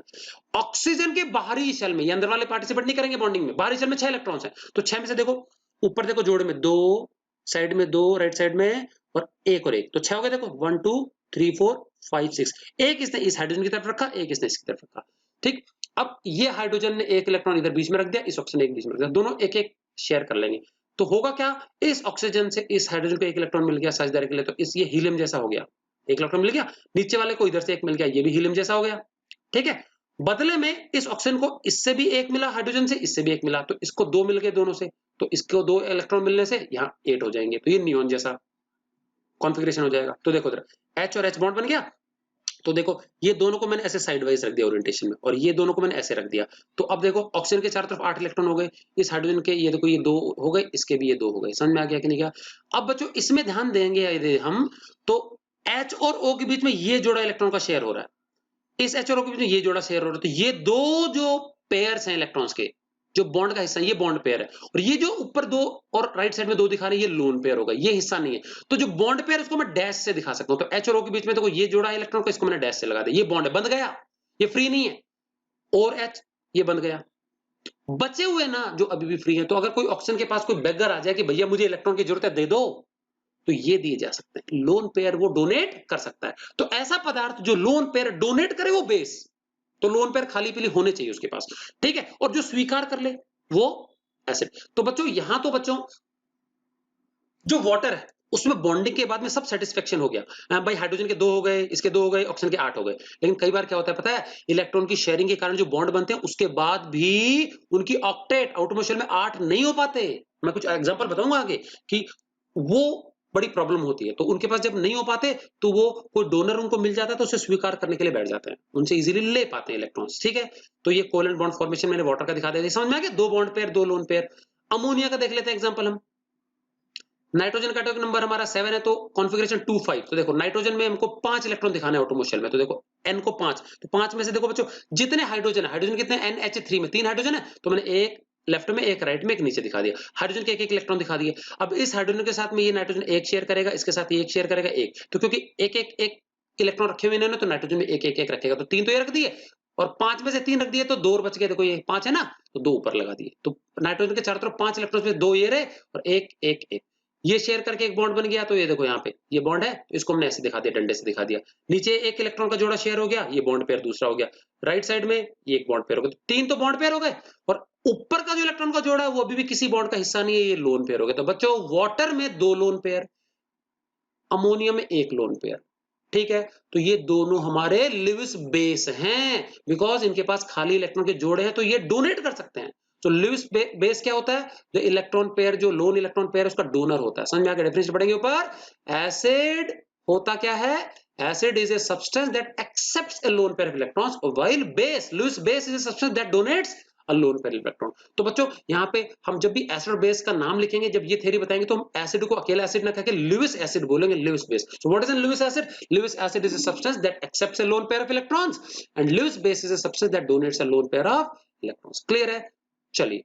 ऑक्सीजन के बाहरी शेल में, ये अंदर वाले पार्टिसिपेट नहीं करेंगे बॉन्डिंग में, बाहरी शेल में 6 इलेक्ट्रॉन्स हैं, तो 6 में से देखो ऊपर देखो जोड़े में 2, साइड में 2, राइट साइड में, और 1 और 1, तो 6 हो गए। देखो 1 2 3 4 5 6, एक इसने इस हाइड्रोजन की तरफ रखा, एक इसने इसकी तरफ रखा। ठीक, अब ये हाइड्रोजन ने 1 इलेक्ट्रॉन इधर बीच में रख दिया, इस ऑक्सीजन ने एक बीच में रख दिया, दोनों 1 1 शेयर कर लेंगे। तो होगा क्या, इस ऑक्सीजन से इस हाइड्रोजन को 1 इलेक्ट्रॉन मिल गया साझेदारी के लिए, तो इस ये हीलियम जैसा हो गया, 1 इलेक्ट्रॉन मिल गया, नीचे वाले को इधर से 1 मिल गया, ये भी हीलियम जैसा हो गया। ठीक है, बदले में इस ऑक्सीजन को इससे भी 1 मिला, हाइड्रोजन से इससे भी 1 मिला, तो इसको 2 मिल गए दोनों से, तो इसको 2 इलेक्ट्रॉन मिलने से यहाँ 8 हो जाएंगे, तो ये नियॉन जैसा कॉन्फ़िगरेशन हो जाएगा। तो देखो इधर H और H बॉन्ड बन गया। तो देखो ये दोनों को मैंने ऐसे साइड वाइज रख दिया ओरिएंटेशन में, और ये दोनों को मैंने ऐसे रख दिया। तो अब देखो ऑक्सीजन के चारों तरफ 8 इलेक्ट्रॉन हो गए, इस हाइड्रोजन के ये देखो ये 2 हो गए, इसके भी ये 2 हो गए। समझ में आ गया कि नहीं गया? अब बच्चों इसमें ध्यान देंगे यदि हम, तो H और O के बीच में ये जोड़ा इलेक्ट्रॉन का शेयर हो रहा है, इस H और O के बीच में ये जोड़ा शेयर हो रहा है, तो ये दो जो पेयर्स हैं इलेक्ट्रॉन्स के, जो बॉन्ड का हिस्सा है, ये बॉन्ड पेयर है, और ये जो ऊपर 2 और राइट साइड में 2 दिखा रहे हैं, ये लोन पेयर होगा, ये हिस्सा नहीं है। तो जो बॉन्ड पेयर उसको मैं डैश से दिखा सकता हूं। तो H और O के बीच में देखो ये जोड़ा इलेक्ट्रॉन को, इसको मैंने डैश से लगा दिया, ये बॉन्ड है, बंद गया, ये फ्री नहीं है, और H ये बंद गया। बचे हुए ना जो अभी भी फ्री है, तो अगर कोई ऑक्सीजन के पास कोई बेगर आ जाए कि भैया मुझे इलेक्ट्रॉन की जरूरत है दे दो, तो ये दिए जा सकते हैं। लोन पेयर वो डोनेट कर सकता है। तो ऐसा पदार्थ जो लोन पेयर डोनेट करे वो बेस, तो लोन पेयर खाली पीली होने चाहिए उसके पास, ठीक है, और जो स्वीकार कर ले वो एसिड। तो बच्चों यहां तो बच्चों जो वाटर है उसमें बॉन्डिंग के बाद में सब सेटिस्फेक्शन हो गया। भाई हाइड्रोजन के 2 हो गए, इसके 2 हो गए, ऑक्सीजन के 8 हो गए। लेकिन कई बार क्या होता है पता है, इलेक्ट्रॉन की शेयरिंग के कारण जो बॉन्ड बनते हैं उसके बाद भी उनकी ऑक्टेट आउटरमोस्ट शेल में 8 नहीं हो पाते। मैं कुछ एग्जांपल बताऊंगा आगे कि वो बड़ी प्रॉब्लम होती है। तो उनके पास जब नहीं हो पाते तो वो कोई डोनर उनको मिल जाता है, तो उसे स्वीकार करने के लिए बैठ जाते हैं, उनसे इजीली ले पाते हैं इलेक्ट्रॉन्स। ठीक है, तो ये कोवेलेंट बॉन्ड फॉर्मेशन मैंने वाटर का दिखा दिया, समझ में आ गया? 2 bond pair 2 lone pair. Ammonia का देख लेते हैं एग्जांपल हम। नाइट्रोजन का एटॉमिक नंबर हमारा 7 है, तो कॉन्फ़िगरेशन 2 5। तो देखो नाइट्रोजन में हमको 5 इलेक्ट्रॉन दिखाने हैं आउटरमोस्ट शेल में, तो देखो n को 5, तो 5 में से देखो बच्चों जितने हाइड्रोजन है, हाइड्रोजन कितने हैं, NH3 में 3 हाइड्रोजन है, तो मैंने एक लेफ्ट में, एक राइट में, एक नीचे दिखा दिया। हाइड्रोजन के 1-1 इलेक्ट्रॉन दिखा दिए। अब इस हाइड्रोजन के साथ में ये नाइट्रोजन 1 शेयर करेगा, इसके साथ ये 1 शेयर करेगा, 1, तो क्योंकि 1-1-1 इलेक्ट्रॉन रखे हुए इन्होंने, तो नाइट्रोजन में 1-1-1 रखेगा, तो 3 तो ये रख दिए, और 5 में से 3 रख दिए, तो 2 और बच गए। देखो ये 5 है ना, तो 2 ऊपर लगा दिए, तो नाइट्रोजन के चारों तरफ 5 इलेक्ट्रॉन में 2 ये रहे और 1-1-1, ये शेयर करके एक बॉन्ड बन गया। तो ये देखो यहाँ पे ये बॉन्ड है, तो इसको हमने ऐसे दिखा दिया, डंडे से दिखा दिया। नीचे 1 इलेक्ट्रॉन का जोड़ा शेयर हो गया, ये बॉन्ड पेयर दूसरा हो गया। राइट साइड में ये एक बॉन्ड पेयर हो गया, तो 3 तो बॉन्ड पेयर हो गए, और ऊपर का जो इलेक्ट्रॉन का जोड़ा है वो अभी भी किसी बॉन्ड का हिस्सा नहीं है, ये लोन पेयर हो गया। तो बच्चों वाटर में 2 लोन पेयर, अमोनिया में 1 लोन पेयर। ठीक है, तो ये दोनों हमारे लिविस बेस हैं, बिकॉज इनके पास खाली इलेक्ट्रॉन के जोड़े हैं, तो ये डोनेट कर सकते हैं। तो लिविस बेस क्या होता है, जो इलेक्ट्रॉन पेयर, जो लोन इलेक्ट्रॉन पेयर उसका डोनर होता है। समझ में आ गया? डेफिनेशन पढ़ेंगे ऊपर। एसिड होता क्या है, acid is a substance that accepts a lone pair of electrons, while base, Lewis base is a substance that donates a lone pair electron। तो बच्चों यहाँ पे हम जब भी एसिड और बेस का नाम लिखेंगे, जब ये थ्योरी बताएंगे, तो हम एसिड को अकेला एसिड ना कहकर लुईस एसिड बोलेंगे, Lewis base. So what is an Lewis acid? Lewis acid is a substance that accepts a lone pair of electrons, and Lewis base is a substance that donates a lone pair of electrons। Clear है? चलिए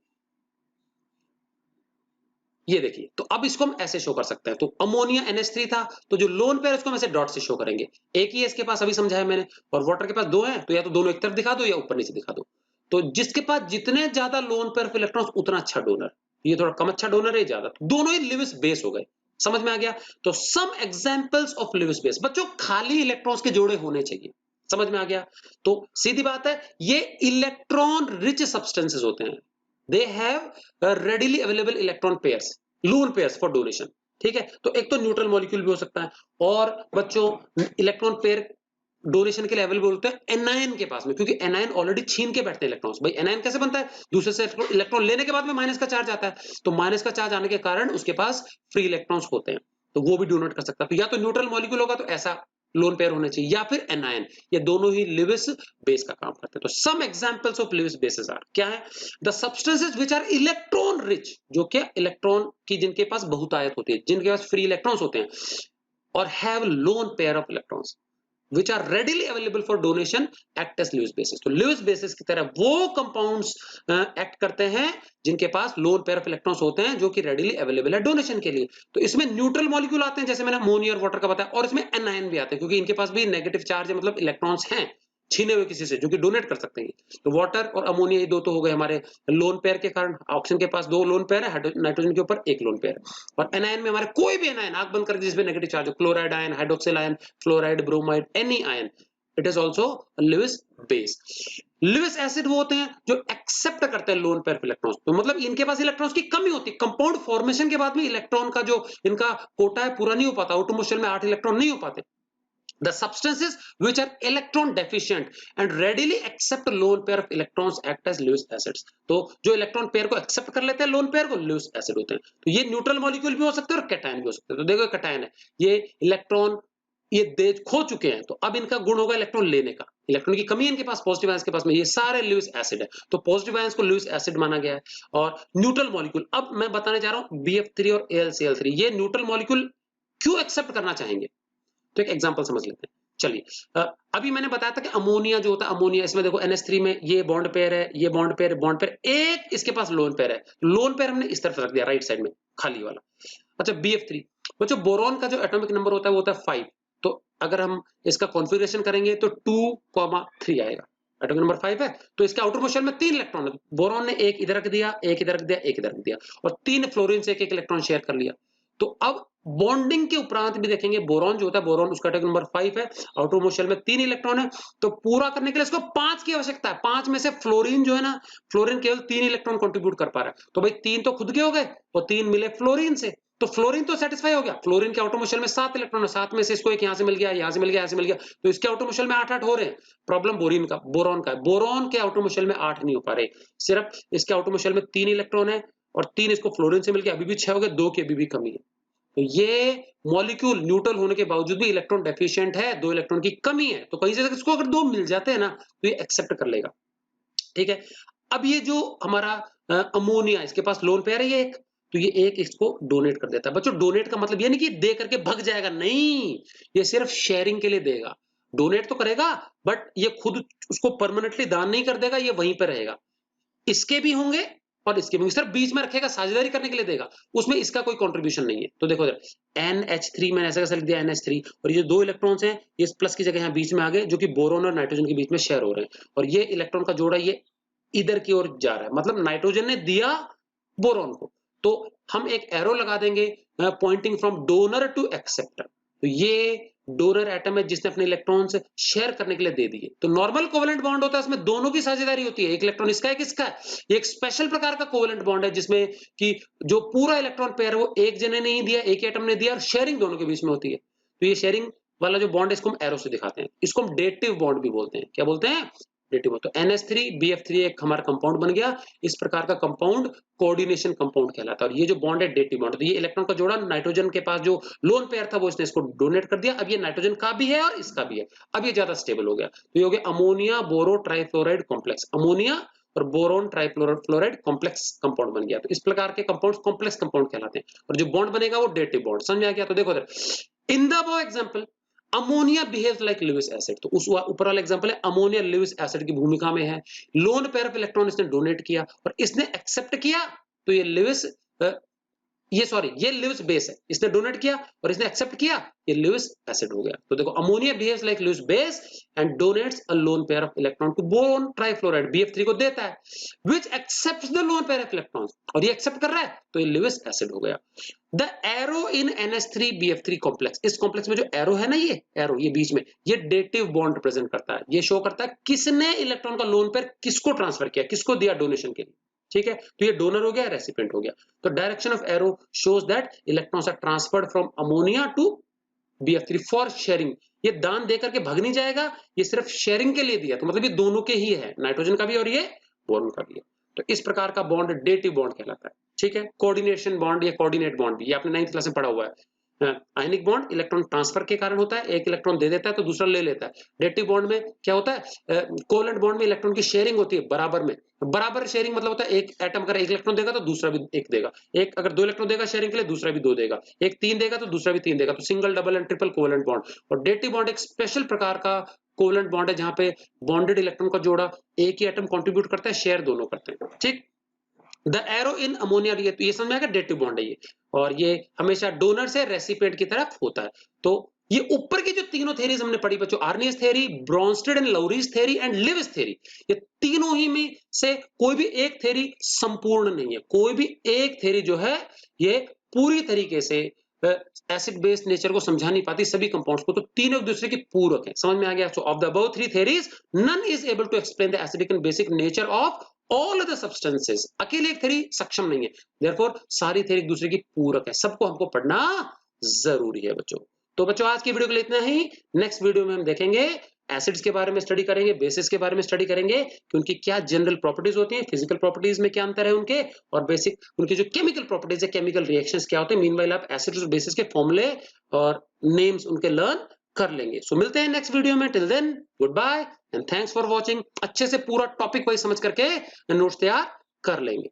ये देखिए, तो अब इसको हम ऐसे शो कर सकते हैं। तो अमोनिया NH3 था, तो जो लोन पेयर उसको हम ऐसे डॉट से शो करेंगे। एक ही है इसके पास, अभी समझाया मैंने, और वाटर के पास 2 हैं, तो या तो दोनों एक तरफ दिखा दो या ऊपर नीचे दिखा दो। तो जिसके पास जितने ज्यादा लोन पेयर ऑफ इलेक्ट्रॉन्स उतना अच्छा डोनर, ये थोड़ा कम अच्छा डोनर है, ज्यादा, तो दोनों ही लिविस बेस हो गए। समझ में आ गया? तो some examples of Lewis base, बच्चों खाली इलेक्ट्रॉन्स के जोड़े होने चाहिए। समझ में आ गया? तो सीधी बात है, ये इलेक्ट्रॉन रिच सब्सटेंसेस होते हैं, they have readily available electron pairs, lone pairs for donation. ठीक है, तो एक तो न्यूट्रल मॉलिक्यूल भी हो सकता है, और बच्चों इलेक्ट्रॉन पेयर डोनेशन के लिए अवेलेबल होते हैं एनायन के पास में, क्योंकि एनायन ऑलरेडी छीन के बैठते हैं इलेक्ट्रॉन्स। भाई एनायन कैसे बनता है? दूसरे से इलेक्ट्रॉन लेने के बाद में माइनस का चार्ज आता है, तो माइनस का चार्ज आने के कारण उसके पास फ्री इलेक्ट्रॉन्स होते हैं, तो वो भी डोनेट कर सकता है। तो या तो न्यूट्रल मॉलिक्यूल होगा तो ऐसा लोन पेयर होना चाहिए, या फिर एनायन, ये दोनों ही लेविस बेस का काम करते हैं। तो some examples of Lewis bases are, क्या है? The substances which are electron rich, जो कि इलेक्ट्रॉन की जिनके पास बहुतायत होती है, जिनके पास फ्री इलेक्ट्रॉन्स होते हैं, और have loan pair of electrons which are readily available for donation act as Lewis bases। तो Lewis bases की तरह वो कंपाउंड्स एक्ट करते हैं जिनके पास लोन पेयर ऑफ इलेक्ट्रॉन्स होते हैं, जो कि रेडिली अवेलेबल है डोनेशन के लिए। तो इसमें न्यूट्रल मॉलिक्यूल आते हैं, जैसे मैंने अमोनिया और वाटर का बताया, और इसमें एनायन भी आते हैं, क्योंकि इनके पास भी नेगेटिव चार्ज है, मतलब इलेक्ट्रॉन्स हैं छीने हुए किसी से, जो कि डोनेट कर सकते हैं। तो वाटर और अमोनिया ये दो तो हो गए हमारे लोन पेयर के कारण, ऑक्सीजन के पास दो लोन पेयर है, नाइट्रोजन के ऊपर एक लोन पेयर है। और एनायन में हमारे कोई भी एनायन आंख बंद करके जिसमें नेगेटिव चार्ज हो, chloride ion, hydroxyl ion, fluoride, bromide, any ion, it is also Lewis base. Lewis acid वो होते हैं जो एक्सेप्ट करते हैं लोन पेयर इलेक्ट्रॉन्स, तो मतलब इनके पास इलेक्ट्रॉन्स की कमी होती है, कंपाउंड फॉर्मेशन के बाद में इलेक्ट्रॉन का जो इनका कोटा है पूरा नहीं हो पाता, ऑटोमोल शेल में 8 इलेक्ट्रॉन नहीं हो पाते। The substances which are electron deficient and readily accept lone pair of electrons act as Lewis acids। तो जो इलेक्ट्रॉन पेयर को एक्सेप्ट कर लेते हैं लोन पेयर को, Lewis एसिड होते हैं। तो ये न्यूट्रल मॉलिक्यूल भी हो सकते हैं और कैटायन भी हो सकते हैं। तो देखो कैटायन है, ये इलेक्ट्रॉन ये दे खो चुके हैं, तो अब इनका गुण होगा इलेक्ट्रॉन लेने का, इलेक्ट्रॉन की कमी है इनके पास, पॉजिटिव आयंस के पास में, ये सारे लुईस एसिड है, तो पॉजिटिव आयंस को लुईस एसिड माना गया है। और न्यूट्रल मॉलिक्यूल, अब मैं बताने जा रहा हूं BF3 और AlCl3, ये न्यूट्रल मॉलिक्यूल क्यों एक्सेप्ट करना चाहेंगे, तो एक एग्जांपल समझ लेते हैं। चलिए, अभी मैंने बताया था कि अमोनिया जो होता है, अमोनिया इसमें देखो NH3 में ये बॉन्ड पेयर है, ये बॉन्ड पेयर, बॉन्ड पेयर, एक इसके पास लोन पेयर है, लोन पेयर हमने इस तरफ रख दिया राइट साइड में खाली वाला। अच्छा BF3, बच्चों बोरॉन का जो एटॉमिक नंबर होता है वो होता है 5, तो अगर हम इसका कॉन्फ़िगरेशन करेंगे तो 2,3 आएगा, एटॉमिक नंबर 5 है, तो इसके आउटर मोशन में 3 इलेक्ट्रॉन है, बोरॉन ने एक इधर रख दिया, एक इधर रख दिया, एक इधर रख दिया, और 3 फ्लोरीन से एक इलेक्ट्रॉन शेयर कर लिया। तो अब बॉन्डिंग के उपरांत भी देखेंगे, बोरॉन जो होता है, बोरॉन उसका एटॉमिक नंबर 5 है, आउटर मोस्ट शेल में 3 इलेक्ट्रॉन है, तो पूरा करने के लिए इसको 5 की आवश्यकता है। 5 में से फ्लोरीन जो है ना, फ्लोरीन केवल 3 इलेक्ट्रॉन कंट्रीब्यूट कर पा रहा है, तो भाई 3 तो खुद के हो गए और 3 मिले फ्लोरीन से, तो फ्लोरीन तो सेटिस्फाई हो गया। फ्लोरीन के आउटर मोस्ट शेल में 7 इलेक्ट्रॉन है, 7 में से इसको एक यहां से मिल गया, यहां से मिल गया, यहां से मिल गया, तो इसके आउटर मोस्ट शेल में 8-8 हो रहे हैं। प्रॉब्लम बोरिन का, बोरॉन का है, बोरॉन के आउटर मोस्ट शेल में 8 नहीं हो पा रहे, सिर्फ इसके आउटर मोस्ट शेल में 3 इलेक्ट्रॉन है, और 3 इसको फ्लोरीन से मिल गया, अभी भी 6 हो गए, 2 की अभी भी कमी है। तो ये मॉलिक्यूल न्यूट्रल होने के बावजूद भी इलेक्ट्रॉन डेफिशिएंट है, 2 इलेक्ट्रॉन की कमी है, तो कहीं से इसको अगर 2 मिल जाते हैं ना तो ये एक्सेप्ट कर लेगा, ठीक है। अब ये जो हमारा अमोनिया, इसके पास लोन पेयर है ये एक, तो ये एक इसको डोनेट कर देता है। बच्चों डोनेट का मतलब ये नहीं कि दे करके भग जाएगा, नहीं, ये सिर्फ शेयरिंग के लिए देगा, डोनेट तो करेगा बट ये खुद उसको परमानेंटली दान नहीं कर देगा, ये वहीं पे रहेगा। इसके भी होंगे और इसके भी, सिर्फ बीच में रखेगा, साझेदारी करने के लिए देगा, उसमें इसका कोई कंट्रीब्यूशन नहीं है। तो देखो NH3 मैंने ऐसा कैसे लिख दिया, NH3, और ये 2 इलेक्ट्रॉन्स हैं, ये प्लस की जगह यहाँ बीच में आ गए, जो कि बोरोन और नाइट्रोजन के बीच में शेयर हो रहे हैं, और ये इलेक्ट्रॉन का जोड़ा ये इधर की ओर जा रहा है, मतलब नाइट्रोजन ने दिया बोरोन को, तो हम एक एरो लगा देंगे pointing from donor to acceptor, तो ये डोनर एटम है जिसने अपने इलेक्ट्रॉन्स शेयर करने के लिए दे दिए। तो नॉर्मल कोवेलेंट बॉन्ड होता है, इसमें दोनों की साझेदारी होती है, एक इलेक्ट्रॉन इसका एक इसका है। ये एक स्पेशल प्रकार का कोवेलेंट बॉन्ड है जिसमें कि जो पूरा इलेक्ट्रॉन पेयर है वो एक जने ने ही दिया, एक एटम ने दिया, और शेयरिंग दोनों के बीच में होती है। तो ये शेयरिंग वाला जो बॉन्ड है इसको हम एरो से दिखाते हैं, इसको हम डेटिव बॉन्ड भी बोलते हैं। क्या बोलते हैं? Dative bond. तो NH3 BF3 एक हमारा कंपाउंड बन गया, इस प्रकार का कंपाउंड कोऑर्डिनेशन कंपाउंड कहलाता है, और ये जो बॉन्ड है डेटिव बॉन्ड। तो ये इलेक्ट्रॉन का जोड़ा नाइट्रोजन के पास जो लोन पेयर था वो इसने इसको डोनेट कर दिया, अब ये नाइट्रोजन का भी है और इसका भी है, अब ये ज्यादा स्टेबल हो गया। तो ये हो गया अमोनिया बोरो ट्राइफ्लोराइड कॉम्प्लेक्स, अमोनिया और बोरोन ट्राइफ्लोराइड कॉम्प्लेक्स कंपाउंड बन गया। तो इस प्रकार के कंपाउंड्स कॉम्प्लेक्स कंपाउंड कहलाते हैं, और जो बॉन्ड बनेगा वो डेटिव बॉन्ड। समझ में आ गया? तो देखो in the above example ammonia behaves like Lewis acid, तो उस ऊपर वाला एग्जांपल है अमोनिया लुईस एसिड की भूमिका में है, लोन पेयर ऑफ इलेक्ट्रॉन इसने डोनेट किया और इसने एक्सेप्ट किया, तो ये लुईस ये लुईस बेस है, इसने डोनेट किया और इसने एक्सेप्ट किया, ये लुईस एसिड हो गया। तो देखो ammonia behaves like Lewis base and donates a lone pair of electron to boron trifluoride, BF3 को देता है, which accepts the lone pair of electrons, और ये एक्सेप्ट कर रहा है, तो ये लुईस एसिड हो गया। The arrow in NH3 BF3 complex, इस कॉम्प्लेक्स में जो एरो है ना, ये एरो ये बीच में, ये डेटिव बॉन्ड रिप्रेजेंट करता है, ये शो करता है किसने इलेक्ट्रॉन का लोन पेयर किसको ट्रांसफर किया, किसको दिया डोनेशन के लिए, ठीक है। तो ये डोनर हो गया, रेसिपिएंट हो गया। तो direction of arrow shows that electrons are transferred from ammonia to BF3 for sharing, ये दान दे करके भाग नहीं जाएगा, ये सिर्फ शेयरिंग के लिए दिया, तो मतलब ये दोनों के ही है, नाइट्रोजन का भी और ये बोरॉन का भी है। तो इस प्रकार का बॉन्ड डेटिव बॉन्ड कहलाता है। ठीक है, कोऑर्डिनेशन बॉन्ड या कोऑर्डिनेट बॉन्ड भी, ये आपने 9th क्लास में पढ़ा हुआ है। आयनिक बॉन्ड इलेक्ट्रॉन ट्रांसफर के कारण होता है, एक इलेक्ट्रॉन दे देता है तो दूसरा ले लेता है। डेटिव बॉन्ड में क्या होता है, कोवेलेंट बॉन्ड में इलेक्ट्रॉन की शेयरिंग होती है बराबर में। बराबर शेयरिंग मतलब होता है एक एटम अगर एक इलेक्ट्रॉन देगा तो दूसरा भी एक देगा, एक अगर 2 इलेक्ट्रॉन देगा शेयरिंग के लिए दूसरा भी 2 देगा, एक 3 देगा तो दूसरा भी 3 देगा, तो single double and triple covalent bond. और डेटिव बॉन्ड एक स्पेशल प्रकार का कोवेलेंट बॉन्ड है जहां पे बॉन्डेड इलेक्ट्रॉन का जोड़ा एक ही एटम कंट्रीब्यूट करता है, शेयर दोनों करते हैं। ठीक, द एरो इन अमोनिया, ये समझ में आएगा, डेटिव बॉन्ड है ये, और ये हमेशा डोनर से रेसिपिएंट की तरफ होता है। तो ये ऊपर की जो तीनों थ्योरीज हमने पढ़ी बच्चों, Arrhenius theory, Bronsted and Lowry's theory and Lewis theory, ये तीनों ही में से कोई भी एक थ्योरी संपूर्ण नहीं है। कोई भी एक थ्योरी जो है ये पूरी तरीके से एसिड बेस नेचर को समझा नहीं पाती सभी कंपाउंड्स को, तो तीनों एक दूसरे की पूरक है। समझ में आ गया? So of the above 3 theories none is able to explain the acidic and basic nature of all other substances. अकेले एक थ्योरी सक्षम नहीं है, देयरफॉर सारी थ्योरी एक दूसरे की पूरक है, सबको हमको पढ़ना जरूरी है बच्चों। तो बच्चों आज की वीडियो के लिए इतना ही। नेक्स्ट वीडियो में हम देखेंगे एसिड्स के बारे में स्टडी करेंगे, बेसिस के बारे में स्टडी करेंगे कि उनकी क्या जनरल प्रॉपर्टीज होती हैं, फिजिकल प्रॉपर्टीज में क्या अंतर है उनके, और बेसिक उनकी जो केमिकल प्रॉपर्टीज है, केमिकल रिएक्शंस क्या होते हैं। मीनवाइल आप एसिड्स और बेसिस के फॉर्मूले और नेम्स उनके लर्न कर लेंगे। सो मिलते हैं नेक्स्ट वीडियो में। Till then goodbye and thanks for watching. अच्छे से पूरा टॉपिक वाइज समझ करके नोट्स तैयार कर लेंगे।